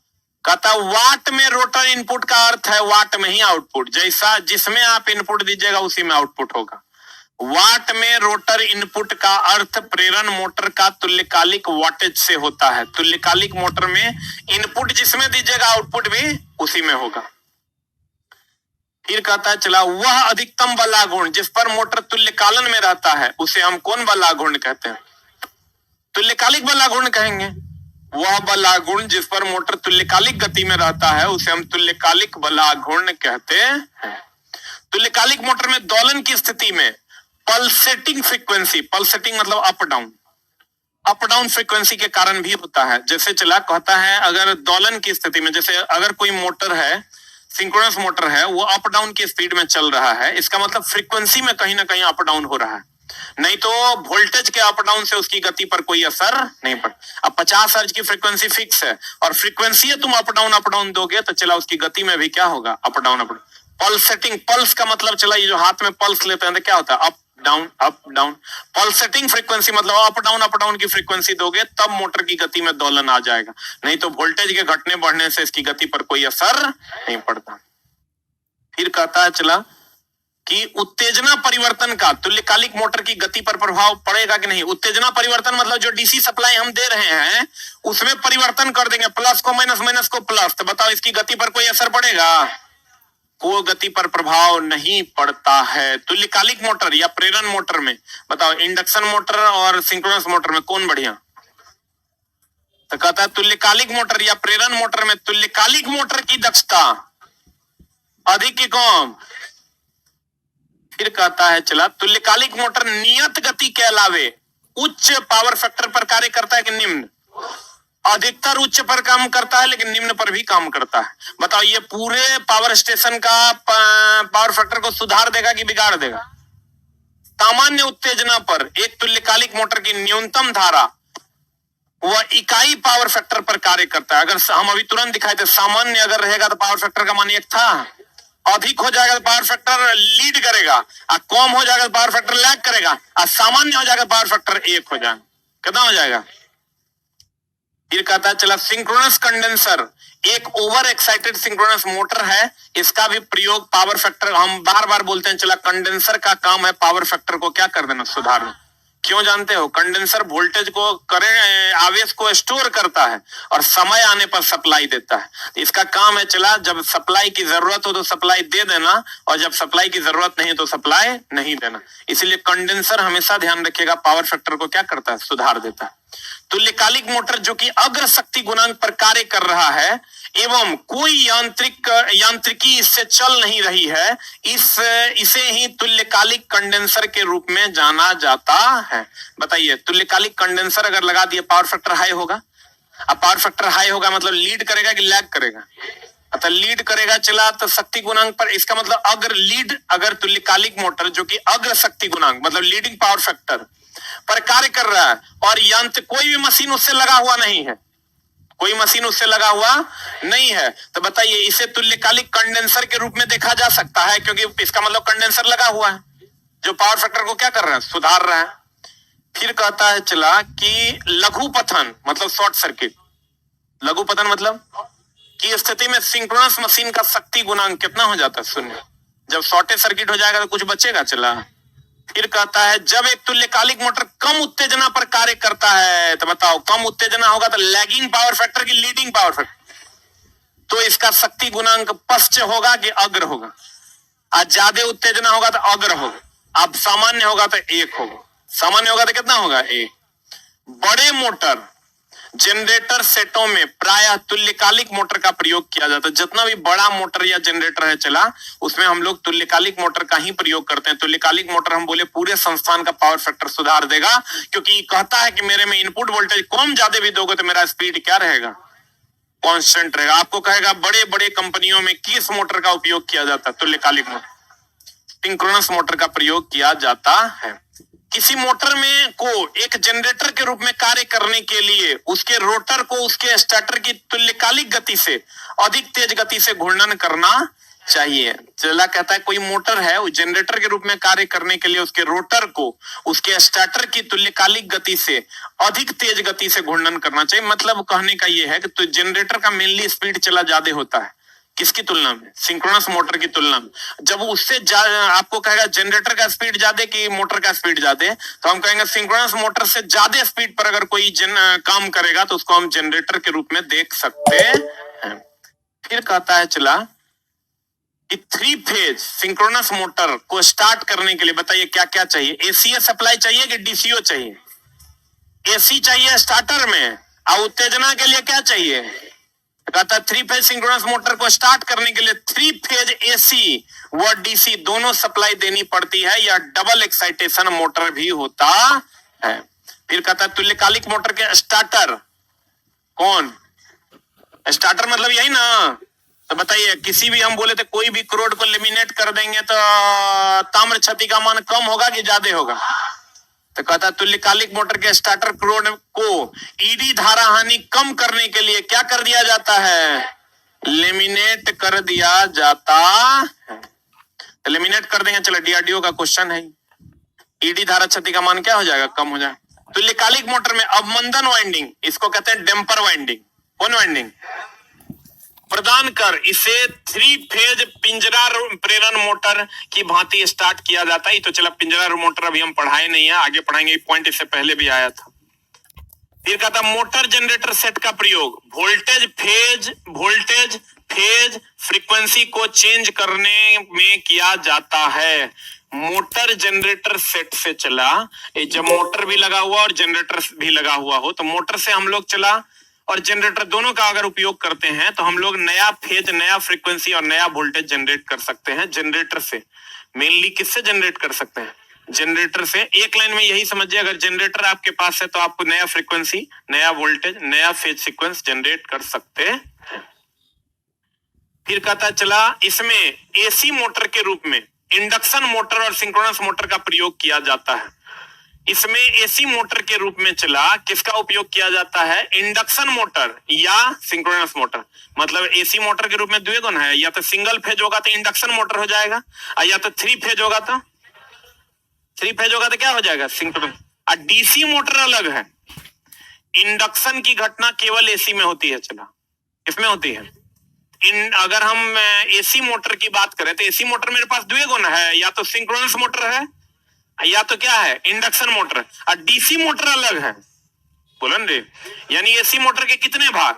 कहता वाट में रोटर इनपुट का अर्थ है वाट में ही आउटपुट, जैसा जिसमें आप इनपुट दीजिएगा उसी में आउटपुट होगा। वाट में रोटर इनपुट का अर्थ प्रेरण मोटर का तुल्यकालिक वाटेज से होता है। तुल्यकालिक मोटर में इनपुट जिसमें दीजिएगा आउटपुट भी उसी में होगा। फिर कहता है चला वह अधिकतम बल आघूर्ण जिस पर मोटर तुल्यकालन में रहता है उसे हम कौन बल आघूर्ण कहते हैं? तुल्यकालिक बल आघूर्ण कहेंगे। वह बल आघूर्ण जिस पर मोटर तुल्यकालिक गति में रहता है उसे हम तुल्यकालिक बल आघूर्ण कहते हैं। तुल्यकालिक मोटर में दोलन की स्थिति में पल्सेटिंग फ्रीक्वेंसी, पल्सेटिंग मतलब up down, up down frequency के कारण भी होता है। जैसे चला कहता है अगर दोलन की स्थिति में, जैसे अगर कोई मोटर है, सिंक्रोनस मोटर है, वो अप डाउन की स्पीड में चल रहा है, इसका मतलब फ्रीक्वेंसी में कहीं ना कहीं अप डाउन हो रहा है, नहीं तो वोल्टेज के अप डाउन से उसकी गति पर कोई असर नहीं पड़ता। अब 50 हर्ट्ज की फ्रीक्वेंसी फिक्स है और फ्रीक्वेंसी तुम अप डाउन दोगे तो चला उसकी गति में भी क्या होगा, up down up down. Pulse setting, pulse का मतलब चला ये जो हाथ में पल्स लेते हैं तो क्या होता है, अप डाउन। पल्सेटिंग फ्रीक्वेंसी मतलब अप डाउन की फ्रीक्वेंसी दोगे तब मोटर की गति में दोलन आ जाएगा, नहीं तो वोल्टेज के घटने बढ़ने से इसकी गति पर कोई असर नहीं पड़ता। फिर कहता है चला कि उत्तेजना परिवर्तन का तुल्यकालिक मोटर की गति पर प्रभाव पड़ेगा कि नहीं। उत्तेजना परिवर्तन मतलब जो डीसी सप्लाई हम दे रहे हैं उसमें परिवर्तन कर देंगे, प्लस को माइनस, माइनस को प्लस, तो बताओ इसकी गति पर कोई असर पड़ेगा, कोई गति पर प्रभाव नहीं पड़ता है। तुल्यकालिक मोटर या प्रेरण मोटर में बताओ इंडक्शन मोटर और सिंक्रोनस मोटर में कौन बढ़िया, तो कहता है तुल्यकालिक मोटर या प्रेरण मोटर में तुल्यकालिक मोटर की दक्षता अधिक की कम। फिर कहता है चला तुल्यकालिक मोटर नियत गति के अलावे उच्च पावर फैक्टर पर कार्य करता है कि निम्न। अधिकतर उच्च पर काम करता है लेकिन निम्न पर भी काम करता है। बताओ ये पूरे पावर स्टेशन का पावर फैक्टर को सुधार देगा कि बिगाड़ देगा। सामान्य उत्तेजना पर एक तुल्यकालिक मोटर की न्यूनतम धारा वह इकाई पावर फैक्टर पर कार्य करता है। अगर हम अभी तुरंत दिखाए थे सामान्य अगर रहेगा तो पावर फैक्टर का मान 1 था, अधिक हो जाएगा तो पावर फैक्टर लीड करेगा, और कम हो जाएगा तो पावर फैक्टर लैग करेगा, और सामान्य हो जाएगा पावर फैक्टर 1 हो जाएगा। कितना हो जाएगा। फिर कहता है चला सिंक्रोनस कंडेंसर एक ओवर एक्साइटेड सिंक्रोनस मोटर है, इसका भी प्रयोग पावर फैक्टर, हम बार बार बोलते हैं चला कंडेंसर का काम है पावर फैक्टर को क्या कर देना, सुधारना। क्यों जानते हो, कंडेंसर वोल्टेज को करंट आवेश को स्टोर करता है और समय आने पर सप्लाई देता है। तो इसका काम है चला जब सप्लाई की जरूरत हो तो सप्लाई दे देना, और जब सप्लाई की जरूरत नहीं तो सप्लाई नहीं देना। इसलिए कंडेंसर हमेशा ध्यान रखिएगा पावर फैक्टर को क्या करता है, सुधार देता है। तुल्यकालिक मोटर जो कि अग्र शक्ति गुणांक पर कार्य कर रहा है एवं कोई यांत्रिकी इससे चल नहीं रही है, इसे ही तुल्यकालिक कंडेंसर के रूप में जाना जाता है। बताइए तुल्यकालिक कंडेंसर अगर लगा दिए पावर फैक्टर हाई होगा, अब पावर फैक्टर हाई होगा मतलब लीड करेगा कि लैग करेगा, अतः लीड करेगा चला तो शक्ति गुणांक पर, इसका मतलब अगर तुल्यकालिक मोटर जो कि अग्र शक्ति गुणांक मतलब लीडिंग पावर फैक्टर पर कार्य कर रहा है और यंत्र कोई भी मशीन उससे लगा हुआ नहीं है, कोई मशीन उससे लगा हुआ नहीं है, तो बताइए इसे तुल्यकालिक कंडेंसर के रूप में देखा जा सकता है, क्योंकि इसका मतलब कंडेंसर लगा हुआ है जो पावर फैक्टर को क्या कर रहा है, सुधार रहा है। फिर कहता है चला कि लघुपथन मतलब शॉर्ट सर्किट, लघुपथन मतलब की स्थिति में सिंक्रोनस मशीन का शक्ति गुणांक कितना हो जाता है, 0। जब शॉर्ट सर्किट हो जाएगा तो कुछ बचेगा चला। फिर कहता है जब एक तुल्यकालिक मोटर कम उत्तेजना पर कार्य करता है, तो बताओ कम उत्तेजना होगा तो लैगिंग पावर फैक्टर की लीडिंग पावर फैक्टर, तो इसका शक्ति गुणांक पश्च होगा कि अग्र होगा, और ज्यादा उत्तेजना होगा तो अग्र होगा, अब सामान्य होगा तो 1 होगा, सामान्य होगा तो कितना होगा 1। बड़े मोटर जनरेटर सेटों में प्रायः तुल्यकालिक मोटर का प्रयोग किया जाता है। जितना भी बड़ा मोटर या जनरेटर है चला उसमें हम लोग तुल्यकालिक मोटर का ही प्रयोग करते हैं। तुल्यकालिक मोटर हम बोले पूरे संस्थान का पावर फैक्टर सुधार देगा, क्योंकि कहता है कि मेरे में इनपुट वोल्टेज कम ज्यादा भी दोगे तो मेरा स्पीड क्या रहेगा, कांस्टेंट रहेगा। आपको कहेगा बड़े बड़े कंपनियों में किस मोटर का उपयोग किया जाता है, तुल्यकालिक मोटर, सिंक्रोनस मोटर का प्रयोग किया जाता है। किसी मोटर में को एक जनरेटर के रूप में कार्य करने के लिए उसके रोटर को उसके स्टार्टर की तुल्यकालिक गति से अधिक तेज गति से घूर्णन करना चाहिए। चला कहता है कोई मोटर है वो जनरेटर के रूप में कार्य करने के लिए उसके रोटर को उसके स्टार्टर की तुल्यकालिक गति से अधिक तेज गति से घूर्णन करना चाहिए। मतलब कहने का यह है कि तो जनरेटर का मेनली स्पीड चला ज्यादा होता है, किसकी तुलना में, सिंक्रोनस मोटर की तुलना में। जब उससे आपको कहेगा जनरेटर का स्पीड ज्यादा कि मोटर का स्पीड ज्यादा, तो हम कहेंगे सिंक्रोनस मोटर से ज्यादा स्पीड पर अगर कोई काम करेगा तो उसको हम जनरेटर के रूप में देख सकते हैं। फिर कहता है चला कि 3 फेज सिंक्रोनस मोटर को स्टार्ट करने के लिए बताइए क्या क्या चाहिए। एसीए सप्लाई चाहिए कि डीसीओ चाहिए, एसी चाहिए स्टार्टर में, और उत्तेजना के लिए क्या चाहिए, कहता है 3 फेज सिंक्रोनस मोटर को स्टार्ट करने के लिए 3 फेज एसी व डीसी दोनों सप्लाई देनी पड़ती है, या डबल एक्साइटेशन मोटर भी होता है। फिर कहता है तुल्यकालिक मोटर के स्टार्टर कौन? स्टार्टर मतलब यही ना। तो बताइए, किसी भी हम बोले थे कोई भी क्रोड को लेमिनेट कर देंगे तो ताम्र क्षति का मान कम होगा कि ज्यादा होगा? तो कहता है तुल्यकालिक मोटर के स्टार्टर क्रोड को ईडी धारा हानि कम करने के लिए क्या कर दिया जाता है? लेमिनेट कर दिया जाता है। तो लेमिनेट कर देंगे। चलो, डीआरडीओ का क्वेश्चन है। ईडी धारा क्षति का मान क्या हो जाएगा? कम हो जाएगा। तुल्यकालिक मोटर में अवमंदन वाइंडिंग, इसको कहते हैं डेम्पर वाइंडिंग। कौन वाइंडिंग? प्रदान कर इसे 3 फेज पिंजरा प्रेरण मोटर की भांति स्टार्ट किया जाता है। तो चला, पिंजरा मोटर अभी हम पढ़ाए नहीं है, आगे पढ़ाएंगे। पॉइंट इससे पहले भी आया था। फिर कहता मोटर जनरेटर सेट का प्रयोग वोल्टेज फेज फ्रीक्वेंसी को चेंज करने में किया जाता है। मोटर जनरेटर सेट से चला, जब मोटर भी लगा हुआ और जनरेटर भी लगा हुआ हो, तो मोटर से हम लोग चला और जनरेटर दोनों का अगर उपयोग करते हैं तो हम लोग नया फेज, नया फ्रीक्वेंसी और नया वोल्टेज जनरेट कर सकते हैं जनरेटर से। मेनली किससे जनरेट कर सकते हैं? जनरेटर से। एक लाइन में यही समझिए, अगर जनरेटर आपके पास है तो आप नया फ्रीक्वेंसी, नया वोल्टेज, नया फेज सीक्वेंस जनरेट कर सकते हैं। फिर कहता चला, इसमें एसी मोटर के रूप में इंडक्शन मोटर और सिंक्रोनस मोटर का प्रयोग किया जाता है। इसमें एसी मोटर के रूप में चला, किसका उपयोग किया जाता है? इंडक्शन मोटर या सिंक्रोनस मोटर। मतलब एसी मोटर के रूप में दो गुण है, या तो सिंगल फेज होगा तो इंडक्शन मोटर हो जाएगा, या तो 3 फेज होगा तो क्या हो जाएगा? सिंक्रोनस। और डीसी मोटर अलग है। इंडक्शन की घटना केवल एसी में होती है। चला, इसमें होती है। अगर हम एसी मोटर की बात करें तो एसी मोटर मेरे पास दो गुण है, या तो सिंक्रोनस मोटर है या तो क्या है? Induction motor. और डीसी मोटर अलग है। बोलन रे, यानी एसी मोटर के कितने भाग?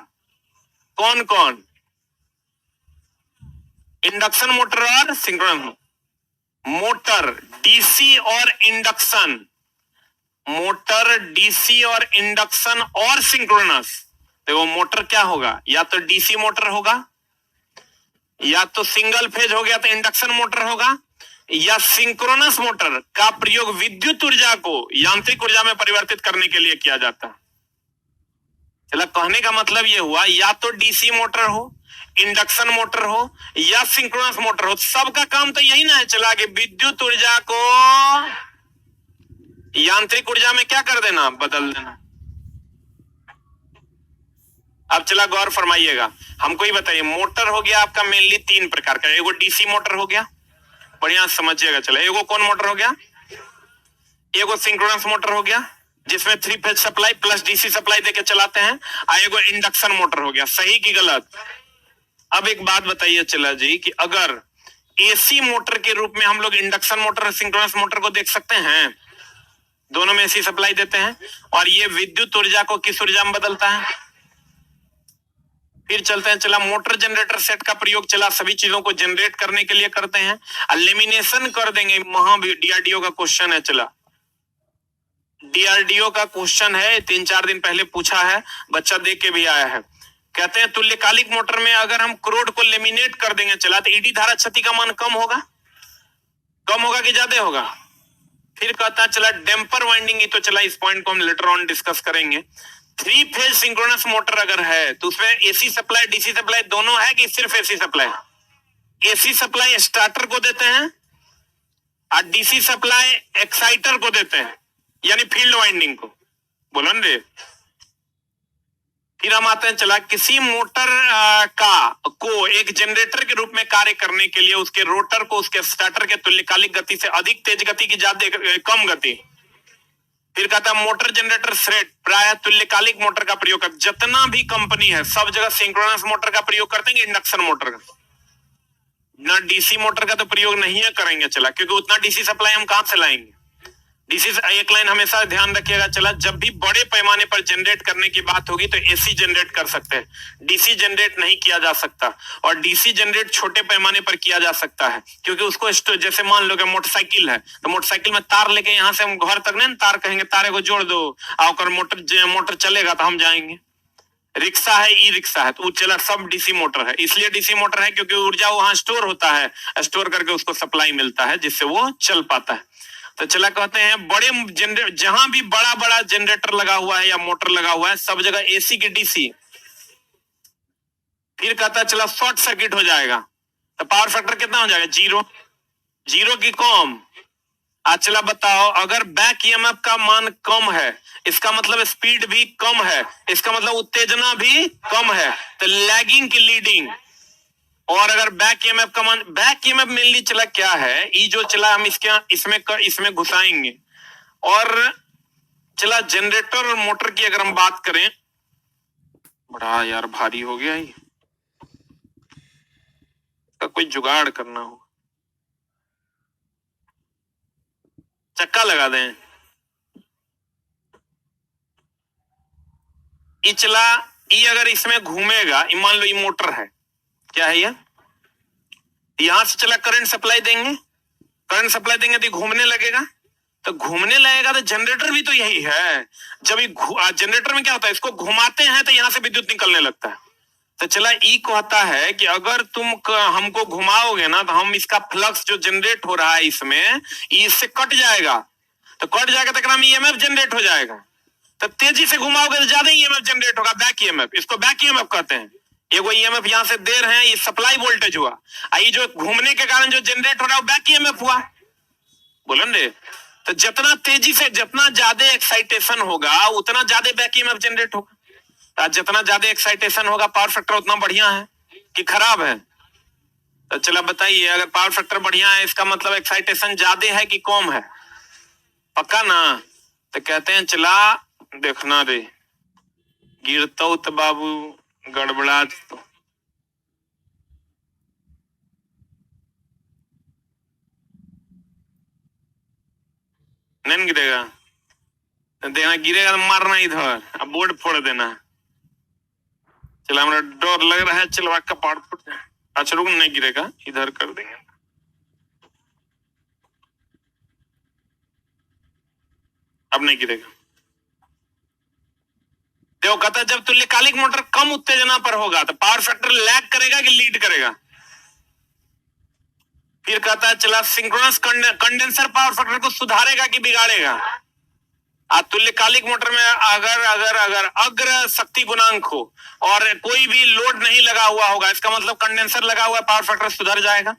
कौन कौन? इंडक्शन मोटर और सिंक्रोनस मोटर। डीसी और इंडक्शन मोटर, डीसी और इंडक्शन और सिंक्रोनस। देखो, मोटर क्या होगा? या तो डीसी मोटर होगा, या तो सिंगल फेज हो गया तो इंडक्शन मोटर होगा, या सिंक्रोनस मोटर का प्रयोग विद्युत ऊर्जा को यांत्रिक ऊर्जा में परिवर्तित करने के लिए किया जाता है। चला, कहने का मतलब यह हुआ, या तो डीसी मोटर हो, इंडक्शन मोटर हो, या सिंक्रोनस मोटर हो, सबका काम तो यही ना है। चला कि विद्युत ऊर्जा को यांत्रिक ऊर्जा में क्या कर देना? बदल देना। अब चला, गौर फरमाइएगा, हमको ही बताइए। मोटर हो गया आपका मेनली 3 प्रकार का। एगो डीसी मोटर हो गया, बढ़िया समझिएगा। चला, एगो कौन मोटर हो गया? एगो सिंक्रोनस मोटर हो गया, जिसमें 3 phase supply plus DC supply देके चलाते हैं। और एगो इंडक्शन मोटर हो गया। सही की गलत? अब एक बात बताइए चला जी, कि अगर एसी मोटर के रूप में हम लोग इंडक्शन मोटर और सिंक्रोनस मोटर को देख सकते हैं, दोनों में एसी सप्लाई देते हैं, और ये विद्युत ऊर्जा को किस ऊर्जा में बदलता है? फिर चलते हैं। चला, मोटर जनरेटर सेट का प्रयोग चला सभी चीजों को जनरेट करने के लिए करते हैं। एलिमिनेशन कर देंगे। वहां भी डीआरडीओ का क्वेश्चन है। चला, डीआरडीओ का क्वेश्चन है, 3-4 दिन पहले पूछा है, बच्चा देख के भी आया है। कहते हैं तुल्यकालिक मोटर में अगर हम क्रोड को लेमिनेट कर देंगे चला, तो ईडी धारा क्षति का मान कम होगा कि ज्यादा होगा? फिर कहता है चला, डेम्पर वाइंडिंग। तो चला, इस पॉइंट को हम लेटर ऑन डिस्कस करेंगे। 3 फेज सिंक्रोनस मोटर अगर है तो उसमें एसी सप्लाई, डीसी सप्लाई दोनों है कि सिर्फ AC supply? AC supply starter को देते हैं और डीसी सप्लाई एक्साइटर को देते हैं, यानी फील्ड वाइंडिंग को। बोलो रे। फिर हम आते हैं चला, किसी मोटर को एक जनरेटर के रूप में कार्य करने के लिए उसके रोटर को उसके स्टार्टर के तुल्यकालिक गति से अधिक तेज गति की ज्यादा कम गति। फिर कहता है मोटर जनरेटर सेट प्राय तुल्यकालिक मोटर का प्रयोग कर। जितना भी कंपनी है सब जगह सिंक्रोनस मोटर का प्रयोग करते हैं, इंडक्शन मोटर का ना, डीसी मोटर का तो प्रयोग नहीं है करेंगे चला, क्योंकि उतना डीसी सप्लाई हम कहां से लाएंगे? डीसी एक लाइन हमेशा ध्यान रखिएगा चला, जब भी बड़े पैमाने पर जनरेट करने की बात होगी तो एसी जनरेट कर सकते हैं, डीसी जनरेट नहीं किया जा सकता। और डीसी जनरेट छोटे पैमाने पर किया जा सकता है, क्योंकि उसको जैसे मान लो कि मोटरसाइकिल है तो मोटरसाइकिल में तार लेके यहाँ से हम घर तक नहीं तार कहेंगे, तारे को जोड़ दो और मोटर चलेगा तो हम जाएंगे। रिक्शा है, ई रिक्शा है, तो चला सब डीसी मोटर है। इसलिए डीसी मोटर है क्योंकि ऊर्जा वहां स्टोर होता है, स्टोर करके उसको सप्लाई मिलता है जिससे वो चल पाता है। तो चला कहते हैं बड़े जनरेटर, जहां भी बड़ा बड़ा जनरेटर लगा हुआ है या मोटर लगा हुआ है सब जगह एसी की डीसी। फिर कहता है चला शॉर्ट सर्किट हो जाएगा तो पावर फैक्टर कितना हो जाएगा? 0, 0 की कम। आज चला बताओ, अगर बैक ईएमएफ का मान कम है इसका मतलब स्पीड भी कम है, इसका मतलब उत्तेजना भी कम है, तो लैगिंग की लीडिंग। और अगर बैक ईएमएफ का मान, बैक ईएमएफ मेनली चला क्या है, ये जो चला हम इसमें घुसाएंगे। और चला जनरेटर और मोटर की अगर हम बात करें, बड़ा यार भारी हो गया ये, का कोई जुगाड़ करना हो, चक्का लगा दें। ये चला, ये अगर इसमें घूमेगा, मान लो ये मोटर है, क्या है ये, यहां से चला करंट सप्लाई देंगे, करंट सप्लाई देंगे तो घूमने लगेगा, तो घूमने लगेगा तो जनरेटर भी तो यही है। जब ये जनरेटर में क्या होता है, इसको घुमाते हैं तो यहां से विद्युत निकलने लगता है। तो चला ई कहता है कि अगर तुम हमको घुमाओगे ना तो हम इसका फ्लक्स जो जनरेट हो रहा है इसमें, इससे कट जाएगा, तो कट जाएगा तो ईएमएफ जनरेट हो जाएगा। तो तेजी से घुमाओगे तो ज्यादा ईएमएफ जनरेट होगा, बैक ईएमएफ, इसको बैक ईएमएफ कहते हैं। एगो ईएमएफ यहां से दे रहे हैं, ये सप्लाई वोल्टेज हुआ, ये जो घूमने के कारण जो जनरेट हो रहा है बैक ईएमएफ हुआ, बोलो रे। तो जितना तेजी से, जितना ज्यादा एक्साइटेशन होगा उतना ज्यादा बैक ईएमएफ जनरेट होगा। जितना ज्यादा एक्साइटेशन होगा पावर फैक्टर उतना बढ़िया है कि खराब है? तो चला बताइए, अगर पावर फैक्टर बढ़िया है इसका मतलब एक्साइटेशन ज्यादा है कि कम है? पक्का ना? तो कहते हैं चला देखना रे, गिरतो तो बाबू गड़बड़ा तो। नहीं गिरेगा, देना गिरेगा तो मारना इधर, अब बोर्ड फोड़ देना। चला हमारा डर लग रहा है, चलो कपाड़ फूट जाए। अच्छा रुक, नहीं गिरेगा, इधर कर देंगे, अब नहीं गिरेगा। देखो कहता है जब तुल्यकालिक मोटर कम उत्तेजना पर होगा तो पावर फैक्टर लैग करेगा कि लीड करेगा? फिर कहता है चला सिंक्रोनस कंडेंसर पावर फैक्टर को सुधारेगा कि बिगाड़ेगा? तुल्यकालिक मोटर में अगर अगर अगर अग्र शक्ति गुणांक हो और कोई भी लोड नहीं लगा हुआ होगा, इसका मतलब कंडेंसर लगा हुआ, पावर फैक्टर सुधर जाएगा।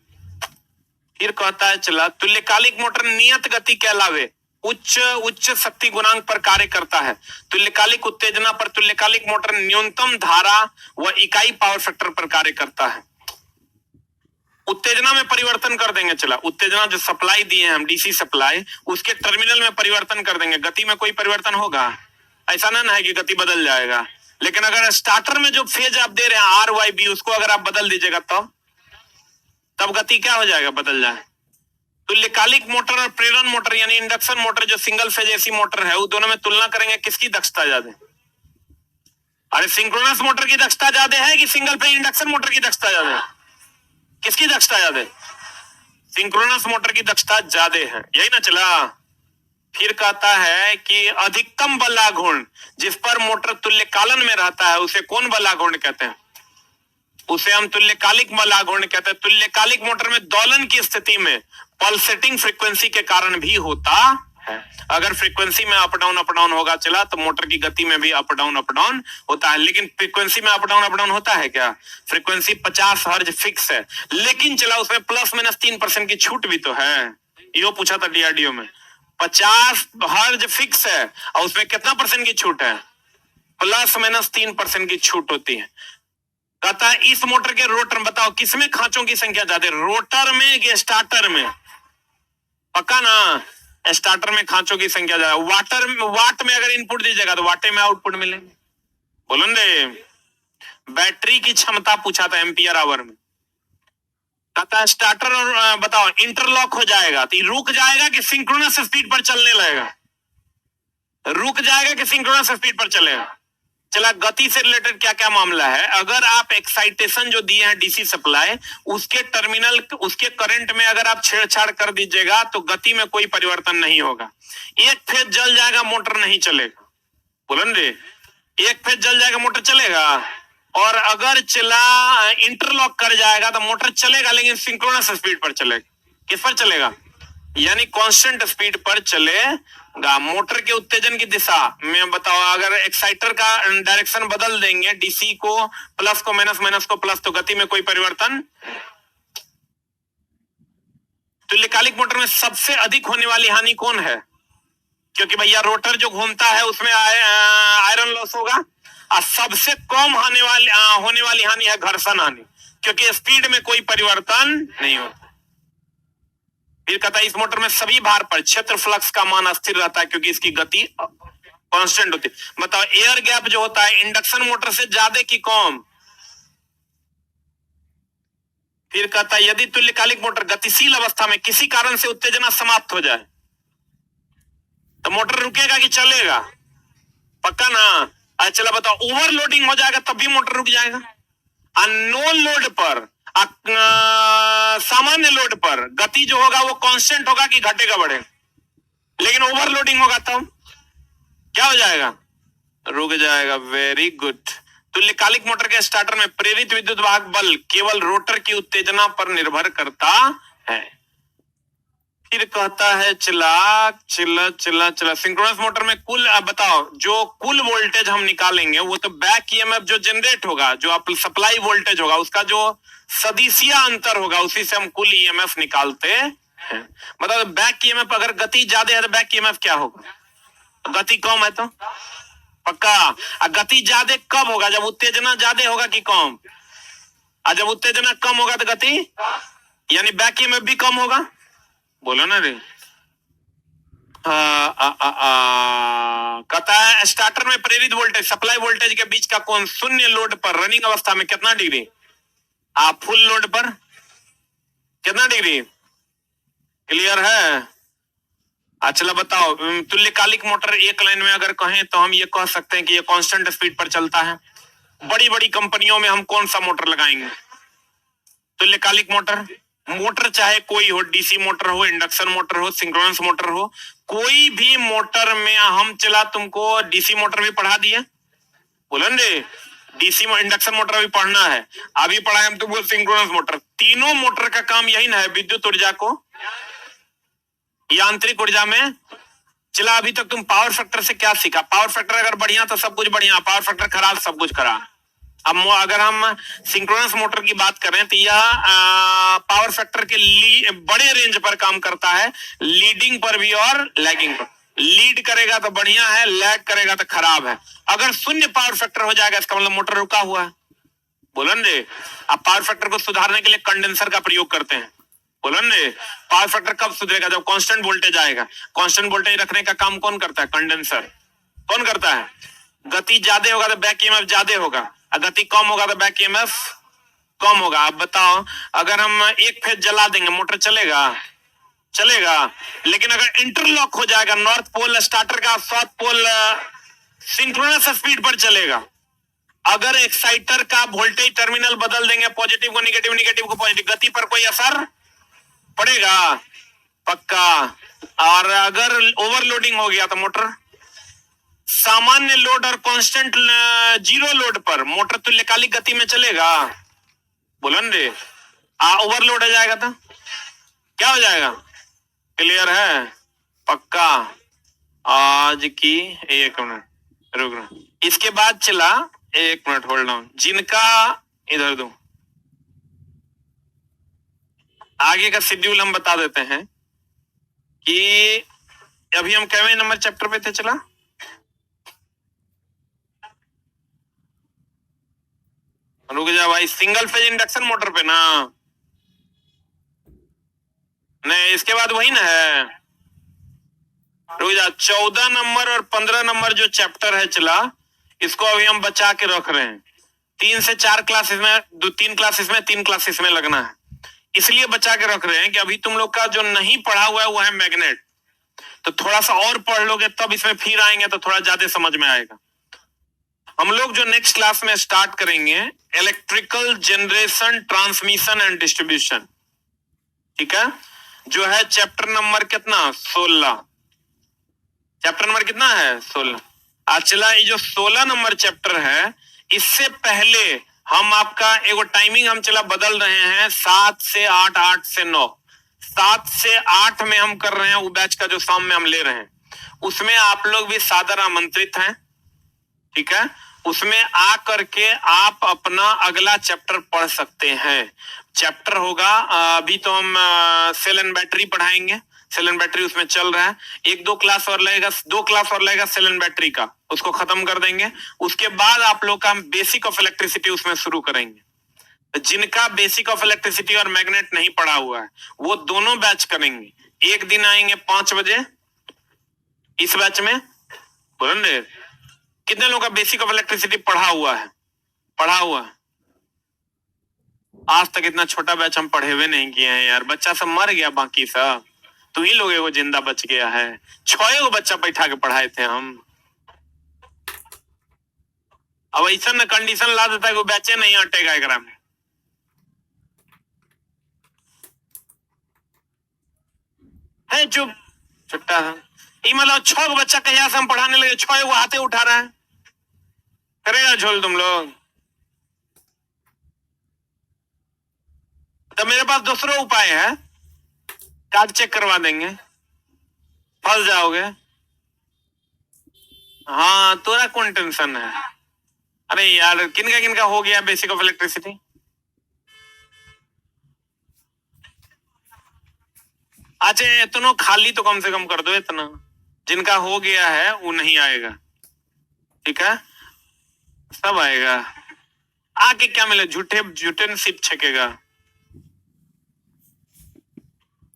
फिर कहता है चला तुल्यकालिक मोटर नियत गति के अलावे उच्च शक्ति गुणांक पर कार्य करता है। तुल्यकालिक उत्तेजना पर तुल्यकालिक मोटर न्यूनतम धारा व इकाई पावर फैक्टर पर कार्य करता है। उत्तेजना में परिवर्तन कर देंगे, चला उत्तेजना जो सप्लाई दिए हैं हम डीसी सप्लाई, उसके टर्मिनल में परिवर्तन कर देंगे। गति में कोई परिवर्तन होगा? ऐसा ना है कि गति बदल जाएगा, लेकिन अगर स्टार्टर में जो फेज आप दे रहे हैं आर वाई बी, उसको अगर आप बदल दीजिएगा तब गति क्या हो जाएगा, बदल जाए। तुल्यकालिक मोटर और प्रेरण मोटर यानी इंडक्शन मोटर जो सिंगल फेज एसी मोटर है, वो दोनों में तुलना करेंगे, किसकी दक्षता ज्यादा? अरे सिंक्रोनस मोटर की दक्षता ज्यादा है कि सिंगल फेज इंडक्शन मोटर की दक्षता ज्यादा है? किसकी दक्षता ज्यादा है? सिंक्रोनस मोटर की दक्षता ज्यादा है, यही ना चला। फिर कहता है कि अधिकतम बलाघूर्ण जिस पर मोटर तुल्यकालन में रहता है उसे कौन बलाघूर्ण कहते हैं? उसे हम तुल्यकालिक बलाघूर्ण कहते हैं। तुल्यकालिक मोटर में दोलन की स्थिति में पल्सेटिंग फ्रीक्वेंसी के कारण भी होता है। अगर फ्रीक्वेंसी में अप डाउन होगा चला तो मोटर की गति में भी अप डाउन होता है। लेकिन फ्रीक्वेंसी में अप डाउन होता है क्या? फ्रीक्वेंसी 50 हर्ज फिक्स है, लेकिन चला उसमें ±3% की छूट भी तो है। यो पूछा था डीआरडीओ में, 50 हर्ज फिक्स है और उसमें कितना परसेंट की छूट है? ±3% की छूट होती है। कहता है इस मोटर के रोटर, बताओ किसमें खांचों की संख्या ज्यादा, रोटर में कि स्टार्टर में? पक्का ना, स्टार्टर में खांचों की संख्या ज्यादा। वाट में अगर इनपुट दीजिएगा तो वाटे में आउटपुट मिलेंगे। बोलो रे। बैटरी की क्षमता पूछा था एम्पियर आवर में। कहता है स्टार्टर और बताओ इंटरलॉक हो जाएगा तो रुक जाएगा कि सिंक्रोनस स्पीड पर चलने लगेगा? रुक जाएगा कि सिंक्रोनस स्पीड पर चलेगा? चला गति से रिलेटेड क्या क्या मामला है, अगर आप एक्साइटेशन जो दिए हैं डीसी सप्लाई, उसके टर्मिनल, उसके करंट में अगर आप छेड़छाड़ कर दीजिएगा तो गति में कोई परिवर्तन नहीं होगा। एक फेज जल जाएगा मोटर नहीं चलेगा। बोलो रे, एक फेज जल जाएगा मोटर चलेगा। और अगर चला इंटरलॉक कर जाएगा तो मोटर चलेगा लेकिन सिंक्रोनस स्पीड पर चलेगा। किस पर चलेगा? यानी कांस्टेंट स्पीड पर चलेगा। मोटर के उत्तेजन की दिशा में बताओ, अगर एक्साइटर का डायरेक्शन बदल देंगे, डीसी को प्लस को माइनस, माइनस को प्लस, तो गति में कोई परिवर्तन। तुल्यकालिक मोटर में सबसे अधिक होने वाली हानि कौन है? क्योंकि भैया रोटर जो घूमता है उसमें आयरन लॉस होगा, और सबसे कम होने वाली हानि है घर्षण हानि, क्योंकि स्पीड में कोई परिवर्तन नहीं होता। फिर कहता है इस मोटर में सभी भार पर क्षेत्र फ्लक्स का मान स्थिर रहता है, क्योंकि इसकी गति कांस्टेंट होती है। बताओ एयर गैप जो होता है इंडक्शन मोटर से ज्यादा की कम? फिर कहता है यदि तुल्यकालिक मोटर गतिशील अवस्था में किसी कारण से उत्तेजना समाप्त हो जाए तो मोटर रुकेगा कि चलेगा? पक्का ना? चला बताओ ओवरलोडिंग हो जाएगा तब भी मोटर रुक जाएगा। नो लोड पर, सामान्य लोड पर गति जो होगा वो कांस्टेंट होगा कि घटेगा बढ़ेगा? लेकिन ओवरलोडिंग होगा तब क्या हो जाएगा? रुक जाएगा। Very good. तुल्यकालिक मोटर के स्टार्टर में प्रेरित विद्युत वाहक बल केवल रोटर की उत्तेजना पर निर्भर करता है। फिर कहता है चला सिंक्रोनस मोटर में कुल, बताओ जो कुल वोल्टेज हम निकालेंगे वो तो बैक ईएमएफ जो जनरेट होगा, जो सप्लाई वोल्टेज होगा, उसका जो सदिशीय अंतर होगा उसी से हम कुल ईएमएफ निकालते हैं। मतलब बैक ईएमएफ अगर गति ज्यादा है तो बैक ईएमएफ क्या होगा? गति कम है तो पक्का। गति ज्यादा कब होगा? जब उत्तेजना ज्यादा होगा कि कम? और जब उत्तेजना कम होगा तो गति यानी बैक ईएमएफ भी कम होगा। बोलो ना रे। कहता है स्टार्टर में प्रेरित वोल्टेज सप्लाई वोल्टेज के बीच का कोण शून्य लोड पर रनिंग अवस्था में कितना डिग्री? फुल लोड पर कितना डिग्री? क्लियर है? चलो बताओ तुल्यकालिक मोटर एक लाइन में अगर कहें तो हम ये कह सकते हैं कि ये कांस्टेंट स्पीड पर चलता है। बड़ी बड़ी कंपनियों में हम कौन सा मोटर लगाएंगे? तुल्यकालिक मोटर। मोटर चाहे कोई हो, डीसी मोटर हो, इंडक्शन मोटर हो, सिंक्रोनस मोटर हो, कोई भी मोटर में हम चला तुमको डीसी मोटर भी पढ़ा दिए, बोलो रे। डीसी इंडक्शन मोटर भी पढ़ना है, अभी पढ़ाए हम तुमको सिंक्रोनस मोटर। तीनों मोटर का काम यही ना है, विद्युत ऊर्जा को यांत्रिक ऊर्जा में चला। अभी तक तुम पावर फैक्टर से क्या सीखा? पावर फैक्टर अगर बढ़िया तो सब कुछ बढ़िया, पावर फैक्टर खराब सब कुछ खराब। अब अगर हम सिंक्रोनस मोटर की बात करें तो यह पावर फैक्टर के बड़े रेंज पर काम करता है, लीडिंग पर भी और लैगिंग पर। लीड करेगा तो बढ़िया है, लैग करेगा तो खराब है। अगर शून्य पावर फैक्टर हो जाएगा इसका मतलब मोटर रुका हुआ है। बोलो ने। अब पावर फैक्टर को सुधारने के लिए कंडेंसर का प्रयोग करते हैं। बोलो ने। पावर फैक्टर कब सुधरेगा? जब कांस्टेंट वोल्टेज आएगा। कांस्टेंट वोल्टेज रखने का काम कौन करता है? कंडेंसर। कौन करता है? गति ज्यादा होगा तो बैक ईएमएफ ज्यादा होगा, गति कम होगा तो बैक ईएमएफ कम होगा। अब बताओ अगर हम एक फेज जला देंगे मोटर चलेगा? चलेगा। लेकिन अगर इंटरलॉक हो जाएगा, नॉर्थ पोल स्टार्टर का साउथ पोल सिंक्रोनस स्पीड पर चलेगा। अगर एक्साइटर का वोल्टेज टर्मिनल बदल देंगे, पॉजिटिव को निगेटिव, निगेटिव को पॉजिटिव, गति पर कोई असर पड़ेगा? पक्का। और अगर ओवरलोडिंग हो गया तो मोटर सामान्य लोड और कांस्टेंट जीरो लोड पर मोटर तुल्यकालिक गति में चलेगा? बोलो रे। ओवरलोड हो जाएगा तो क्या हो जाएगा? क्लियर है? पक्का। आज की एक मिनट रुक, इसके बाद चला एक मिनट होल्ड ऑन, जिनका इधर दो आगे का शेड्यूल हम बता देते हैं कि अभी हम कितने नंबर चैप्टर पे थे? चला रुक जा भाई, सिंगल फेज इंडक्शन मोटर पे ना, नहीं इसके बाद वही ना है। रुक जा, 14 नंबर और 15 नंबर जो चैप्टर है चला, इसको अभी हम बचा के रख रहे हैं। 3 से 4 क्लासेस में, 3 क्लासेस में 3 क्लासेस में लगना है, इसलिए बचा के रख रहे हैं कि अभी तुम लोग का जो नहीं पढ़ा हुआ है वो है मैग्नेट। तो थोड़ा सा और पढ़ लोगे तब इसमें फिर आएंगे तो थोड़ा ज्यादा समझ में आएगा। हम लोग जो नेक्स्ट क्लास में स्टार्ट करेंगे electrical generation, transmission and distribution, ठीक है, जो है चैप्टर नंबर कितना? 16। चैप्टर नंबर कितना है? 16। चला ये जो 16 नंबर चैप्टर है, इससे पहले हम आपका एगो टाइमिंग हम चला बदल रहे हैं 7 से 8, 8 से 9। 7 से 8 में हम कर रहे हैं, वो बैच का जो शाम में हम ले रहे हैं, उसमें आप लोग भी सादर आमंत्रित हैं, ठीक है। उसमें आ करके आप अपना अगला चैप्टर पढ़ सकते हैं। चैप्टर होगा, अभी तो हम सेल एंड बैटरी पढ़ाएंगे, सेल एंड बैटरी उसमें चल रहा है। 1-2 क्लास और लगेगा, 2 क्लास और लगेगा सेल एंड बैटरी का, उसको खत्म कर देंगे। उसके बाद आप लोग का हम बेसिक ऑफ इलेक्ट्रिसिटी उसमें शुरू करेंगे। जिनका बेसिक ऑफ इलेक्ट्रिसिटी और मैग्नेट नहीं पढ़ा हुआ है वो दोनों बैच करेंगे। एक दिन आएंगे 5 बजे इस बैच में, बोलेंगे कितने लोगों का बेसिक ऑफ इलेक्ट्रिसिटी पढ़ा हुआ है? पढ़ा हुआ है? आज तक इतना छोटा बैच हम पढ़े हुए नहीं किए हैं यार, बच्चा सब मर गया, बाकी सब तू ही लोग एगो जिंदा बच गया है। 6 बच्चा बैठा के पढ़ाए थे हम। अब ऐसा न कंडीशन ला देता है कि बैचे नहीं हटेगा एकरा में। है चुप छुट्टा है मतलब 6 बच्चा कहिया से हम पढ़ाने लगे, 6 हाथे उठा रहा है, करेगा झोल तुम लोग? तो मेरे पास दूसरा उपाय है, कार्ड चेक करवा देंगे, फंस जाओगे। हाँ तोरा कौन टेंशन है? अरे यार किनका हो गया बेसिक ऑफ इलेक्ट्रिसिटी? अच्छा इतना खाली तो कम से कम कर दो, इतना जिनका हो गया है वो नहीं आएगा, ठीक है, सब आएगा। आके क्या मिले, झूठे सिप छकेगा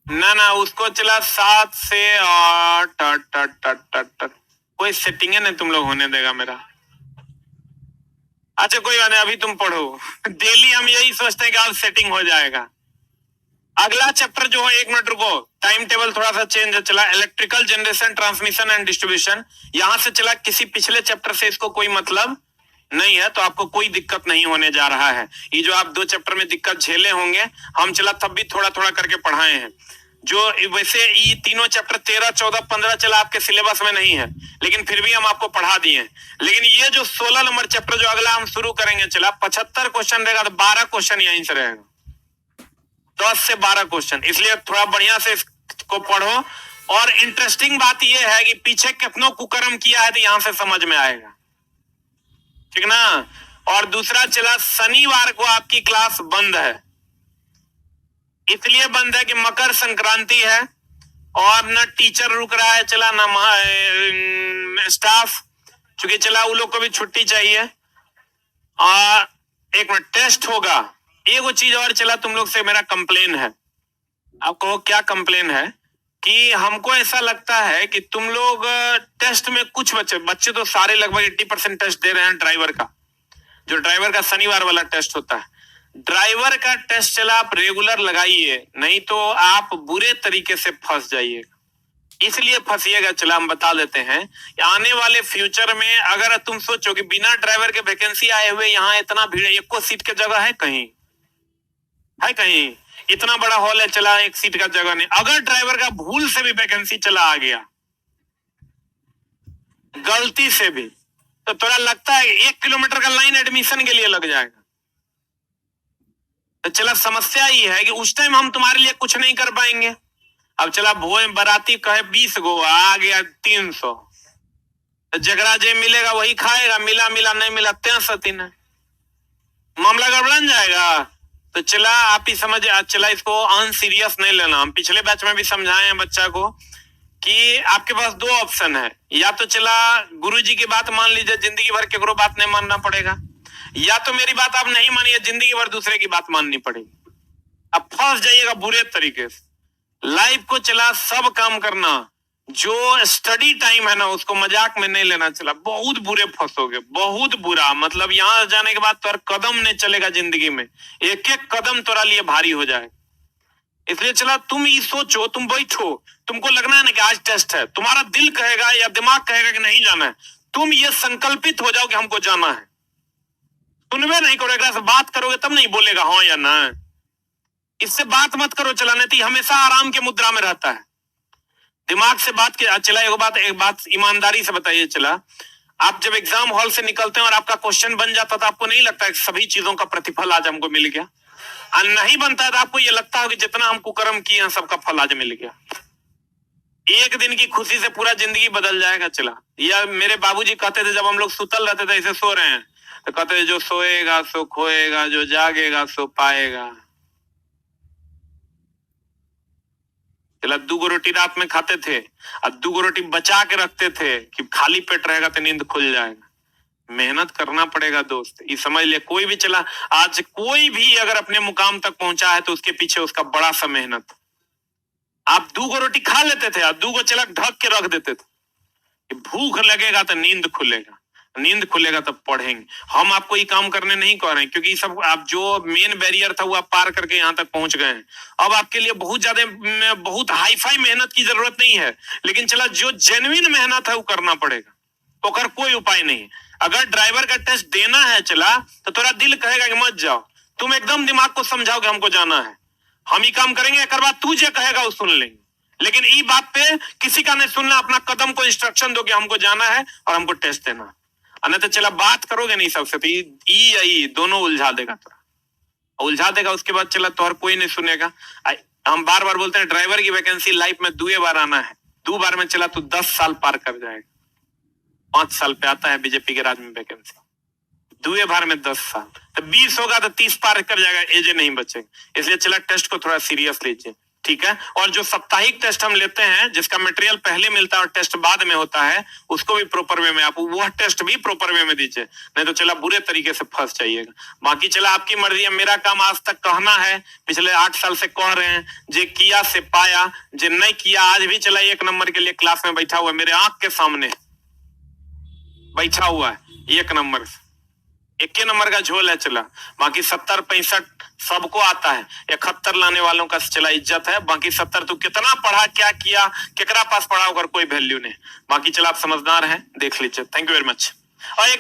ना उसको चला 7 से 8 कोई सेटिंग है नहीं तुम लोग होने देगा मेरा। अच्छा कोई बात नहीं, अभी तुम पढ़ो। डेली हम यही सोचते हैं कि अब सेटिंग हो जाएगा। अगला चैप्टर जो है, 1 मिनट रुको, टाइम टेबल थोड़ा सा चेंज चला, electrical generation, transmission and distribution, यहां से चला। किसी पिछले चैप्टर से इसको कोई मतलब नहीं है, तो आपको कोई दिक्कत नहीं होने जा रहा है। ये जो आप 2 चैप्टर में दिक्कत झेले होंगे, हम चला तब भी थोड़ा थोड़ा करके पढ़ाए हैं। जो वैसे ये तीनों चैप्टर 13, 14, 15 चला आपके सिलेबस में नहीं है, लेकिन फिर भी हम आपको पढ़ा दिए। लेकिन ये जो 16 नंबर चैप्टर जो अगला हम शुरू करेंगे चला, 75 क्वेश्चन रहेगा, तो 12 क्वेश्चन यहीं से रहेगा, 10 से 12 क्वेश्चन। इसलिए थोड़ा बढ़िया से इसको पढ़ो। और इंटरेस्टिंग बात यह है कि पीछे कितनों कुकर्म किया है तो यहां से समझ में आएगा, ठीक ना। और दूसरा चला, शनिवार को आपकी क्लास बंद है, इसलिए बंद है कि मकर संक्रांति है और न टीचर रुक रहा है चला, न स्टाफ, क्योंकि चला वो लोग को भी छुट्टी चाहिए। और 1 मिनट, टेस्ट होगा। एक चीज और चला, तुम लोग से मेरा कंप्लेन है। आपको क्या कंप्लेन है कि हमको ऐसा लगता है कि तुम लोग टेस्ट में कुछ बच्चे तो सारे लगभग 80% टेस्ट दे रहे हैं ड्राइवर का, जो ड्राइवर का शनिवार वाला टेस्ट होता है। ड्राइवर का टेस्ट चला आप रेगुलर लगाइए, नहीं तो आप बुरे तरीके से फंस जाइएगा। इसलिए फंसिएगा चला, हम बता देते हैं, आने वाले फ्यूचर में अगर तुम सोचो कि बिना ड्राइवर के वैकेंसी आए हुए यहाँ इतना भीड़, 1 सीट की जगह है कहीं? है कहीं? इतना बड़ा हॉल है चला, 1 सीट का जगह नहीं। अगर ड्राइवर का भूल से भी वैकेंसी चला आ गया, गलती से भी, तो थोड़ा लगता है 1 किलोमीटर का लाइन एडमिशन के लिए लग जाएगा। तो चला समस्या ये है कि उस टाइम हम तुम्हारे लिए कुछ नहीं कर पाएंगे। अब चला भोज बराती कहे 20 गो, आ गया 300, तो जगरा जे मिलेगा वही खाएगा, मिला नहीं मिला 63, मामला गड़बड़न जाएगा। तो चला आप ही समझ, चला इसको अनसीरियस नहीं लेना। हम पिछले बैच में भी समझाए हैं बच्चा को कि आपके पास 2 ऑप्शन है, या तो चला गुरुजी की बात मान लीजिए, जिंदगी भर केकरो बात नहीं मानना पड़ेगा, या तो मेरी बात आप नहीं मानिए, जिंदगी भर दूसरे की बात माननी पड़ेगी। अब फंस जाइएगा बुरे तरीके से। लाइफ को चला सब काम करना, जो स्टडी टाइम है ना उसको मजाक में नहीं लेना चला, बहुत बुरे फंसोगे, बहुत बुरा। मतलब यहाँ जाने के बाद तो कदम नहीं चलेगा जिंदगी में, 1-1 कदम तोरा लिए भारी हो जाए। इसलिए चला तुम ये सोचो, तुम बैठो, तुमको लगना है ना कि आज टेस्ट है, तुम्हारा दिल कहेगा या दिमाग कहेगा कि नहीं जाना है, तुम ये संकल्पित हो जाओ कि हमको जाना है। सुनवे नहीं करोगे, से बात करोगे तब नहीं बोलेगा हाँ या ना। इससे बात मत करो चला, नहीं तो हमेशा आराम के मुद्रा में रहता है। दिमाग से बात किया चला। एक बात ईमानदारी से बताइए चला, आप जब एग्जाम हॉल से निकलते हैं और आपका क्वेश्चन बन जाता तो आपको नहीं लगता है कि सभी चीजों का प्रतिफल आज हमको मिल गया? और नहीं बनता है तो आपको ये लगता है कि जितना हम कुकर्म किए हैं सबका फल आज मिल गया। एक दिन की खुशी से पूरा जिंदगी बदल जाएगा। चला, या मेरे बाबूजी कहते थे जब हम लोग सुतल रहते थे, ऐसे सो रहे हैं, तो कहते थे जो सोएगा सो खोएगा, जो जागेगा सो पाएगा। चला, 2 रोटी रात में खाते थे और 2 रोटी बचा के रखते थे कि खाली पेट रहेगा तो नींद खुल जाएगा। मेहनत करना पड़ेगा दोस्त, ये समझ ले। कोई भी चला, आज कोई भी अगर अपने मुकाम तक पहुंचा है तो उसके पीछे उसका बड़ा सा मेहनत। आप 2 रोटी खा लेते थे और 2 चला ढक के रख देते थे। भूख लगेगा तो नींद खुलेगा, नींद खुलेगा तब पढ़ेंगे। हम आपको ये काम करने नहीं कह रहे हैं, क्योंकि सब आप जो मेन बैरियर था वो आप पार करके यहाँ तक पहुंच गए हैं। अब आपके लिए बहुत ज्यादा बहुत हाई फाई मेहनत की जरूरत नहीं है, लेकिन चला जो जेन्युइन मेहनत है वो करना पड़ेगा। तो कर कोई उपाय नहीं है। अगर ड्राइवर का टेस्ट देना है चला, तो थोड़ा दिल कहेगा कि मत जाओ, तुम एकदम दिमाग को समझाओ कि हमको जाना है, हम ही काम करेंगे, एक बात तू जो कहेगा वो सुन लेंगे। लेकिन ये बात पे किसी का नहीं सुनना, अपना कदम को इंस्ट्रक्शन दो कि हमको जाना है और हमको टेस्ट देना। नहीं तो चला बात करोगे नहीं सबसे तो ई दोनों उलझा देगा, तो उलझा देगा। उसके बाद चला तो और कोई नहीं सुनेगा। हम बार बार बोलते हैं ड्राइवर की वैकेंसी लाइफ में 2 बार आना है, 2 बार में चला तो 10 साल पार कर जाएगा। 5 साल पे आता है बीजेपी के राज में वैकेंसी, 2 बार में 10 साल, तो 20 होगा तो 30 पार कर जाएगा, एजे नहीं बचेगा। इसलिए चला टेस्ट को थोड़ा सीरियस लीजिए, ठीक है। और जो साप्ताहिक टेस्ट हम लेते हैं, जिसका मटेरियल पहले मिलता है और टेस्ट बाद में होता है, उसको भी प्रॉपर वे में आप वह टेस्ट भी प्रॉपर वे में दीजिए, नहीं तो चला बुरे तरीके से फंस जाइएगा। बाकी चला आपकी मर्जी है। मेरा काम आज तक कहना है, पिछले 8 साल से कह रहे हैं, जे किया से पाया, जे नहीं किया आज भी चला 1 नंबर के लिए क्लास में बैठा हुआ है, मेरे आंख के सामने बैठा हुआ है 1 नंबर से, 1 नंबर का झोल है चला। बाकी 70 65 सबको आता है, 71 लाने वालों का चला इज्जत है। बाकी 70 तो कितना पढ़ा, क्या किया, केकरा पास पढ़ा होकर कोई वैल्यू नहीं। बाकी चला आप समझदार हैं, देख लीजिए। Thank you very much. और एक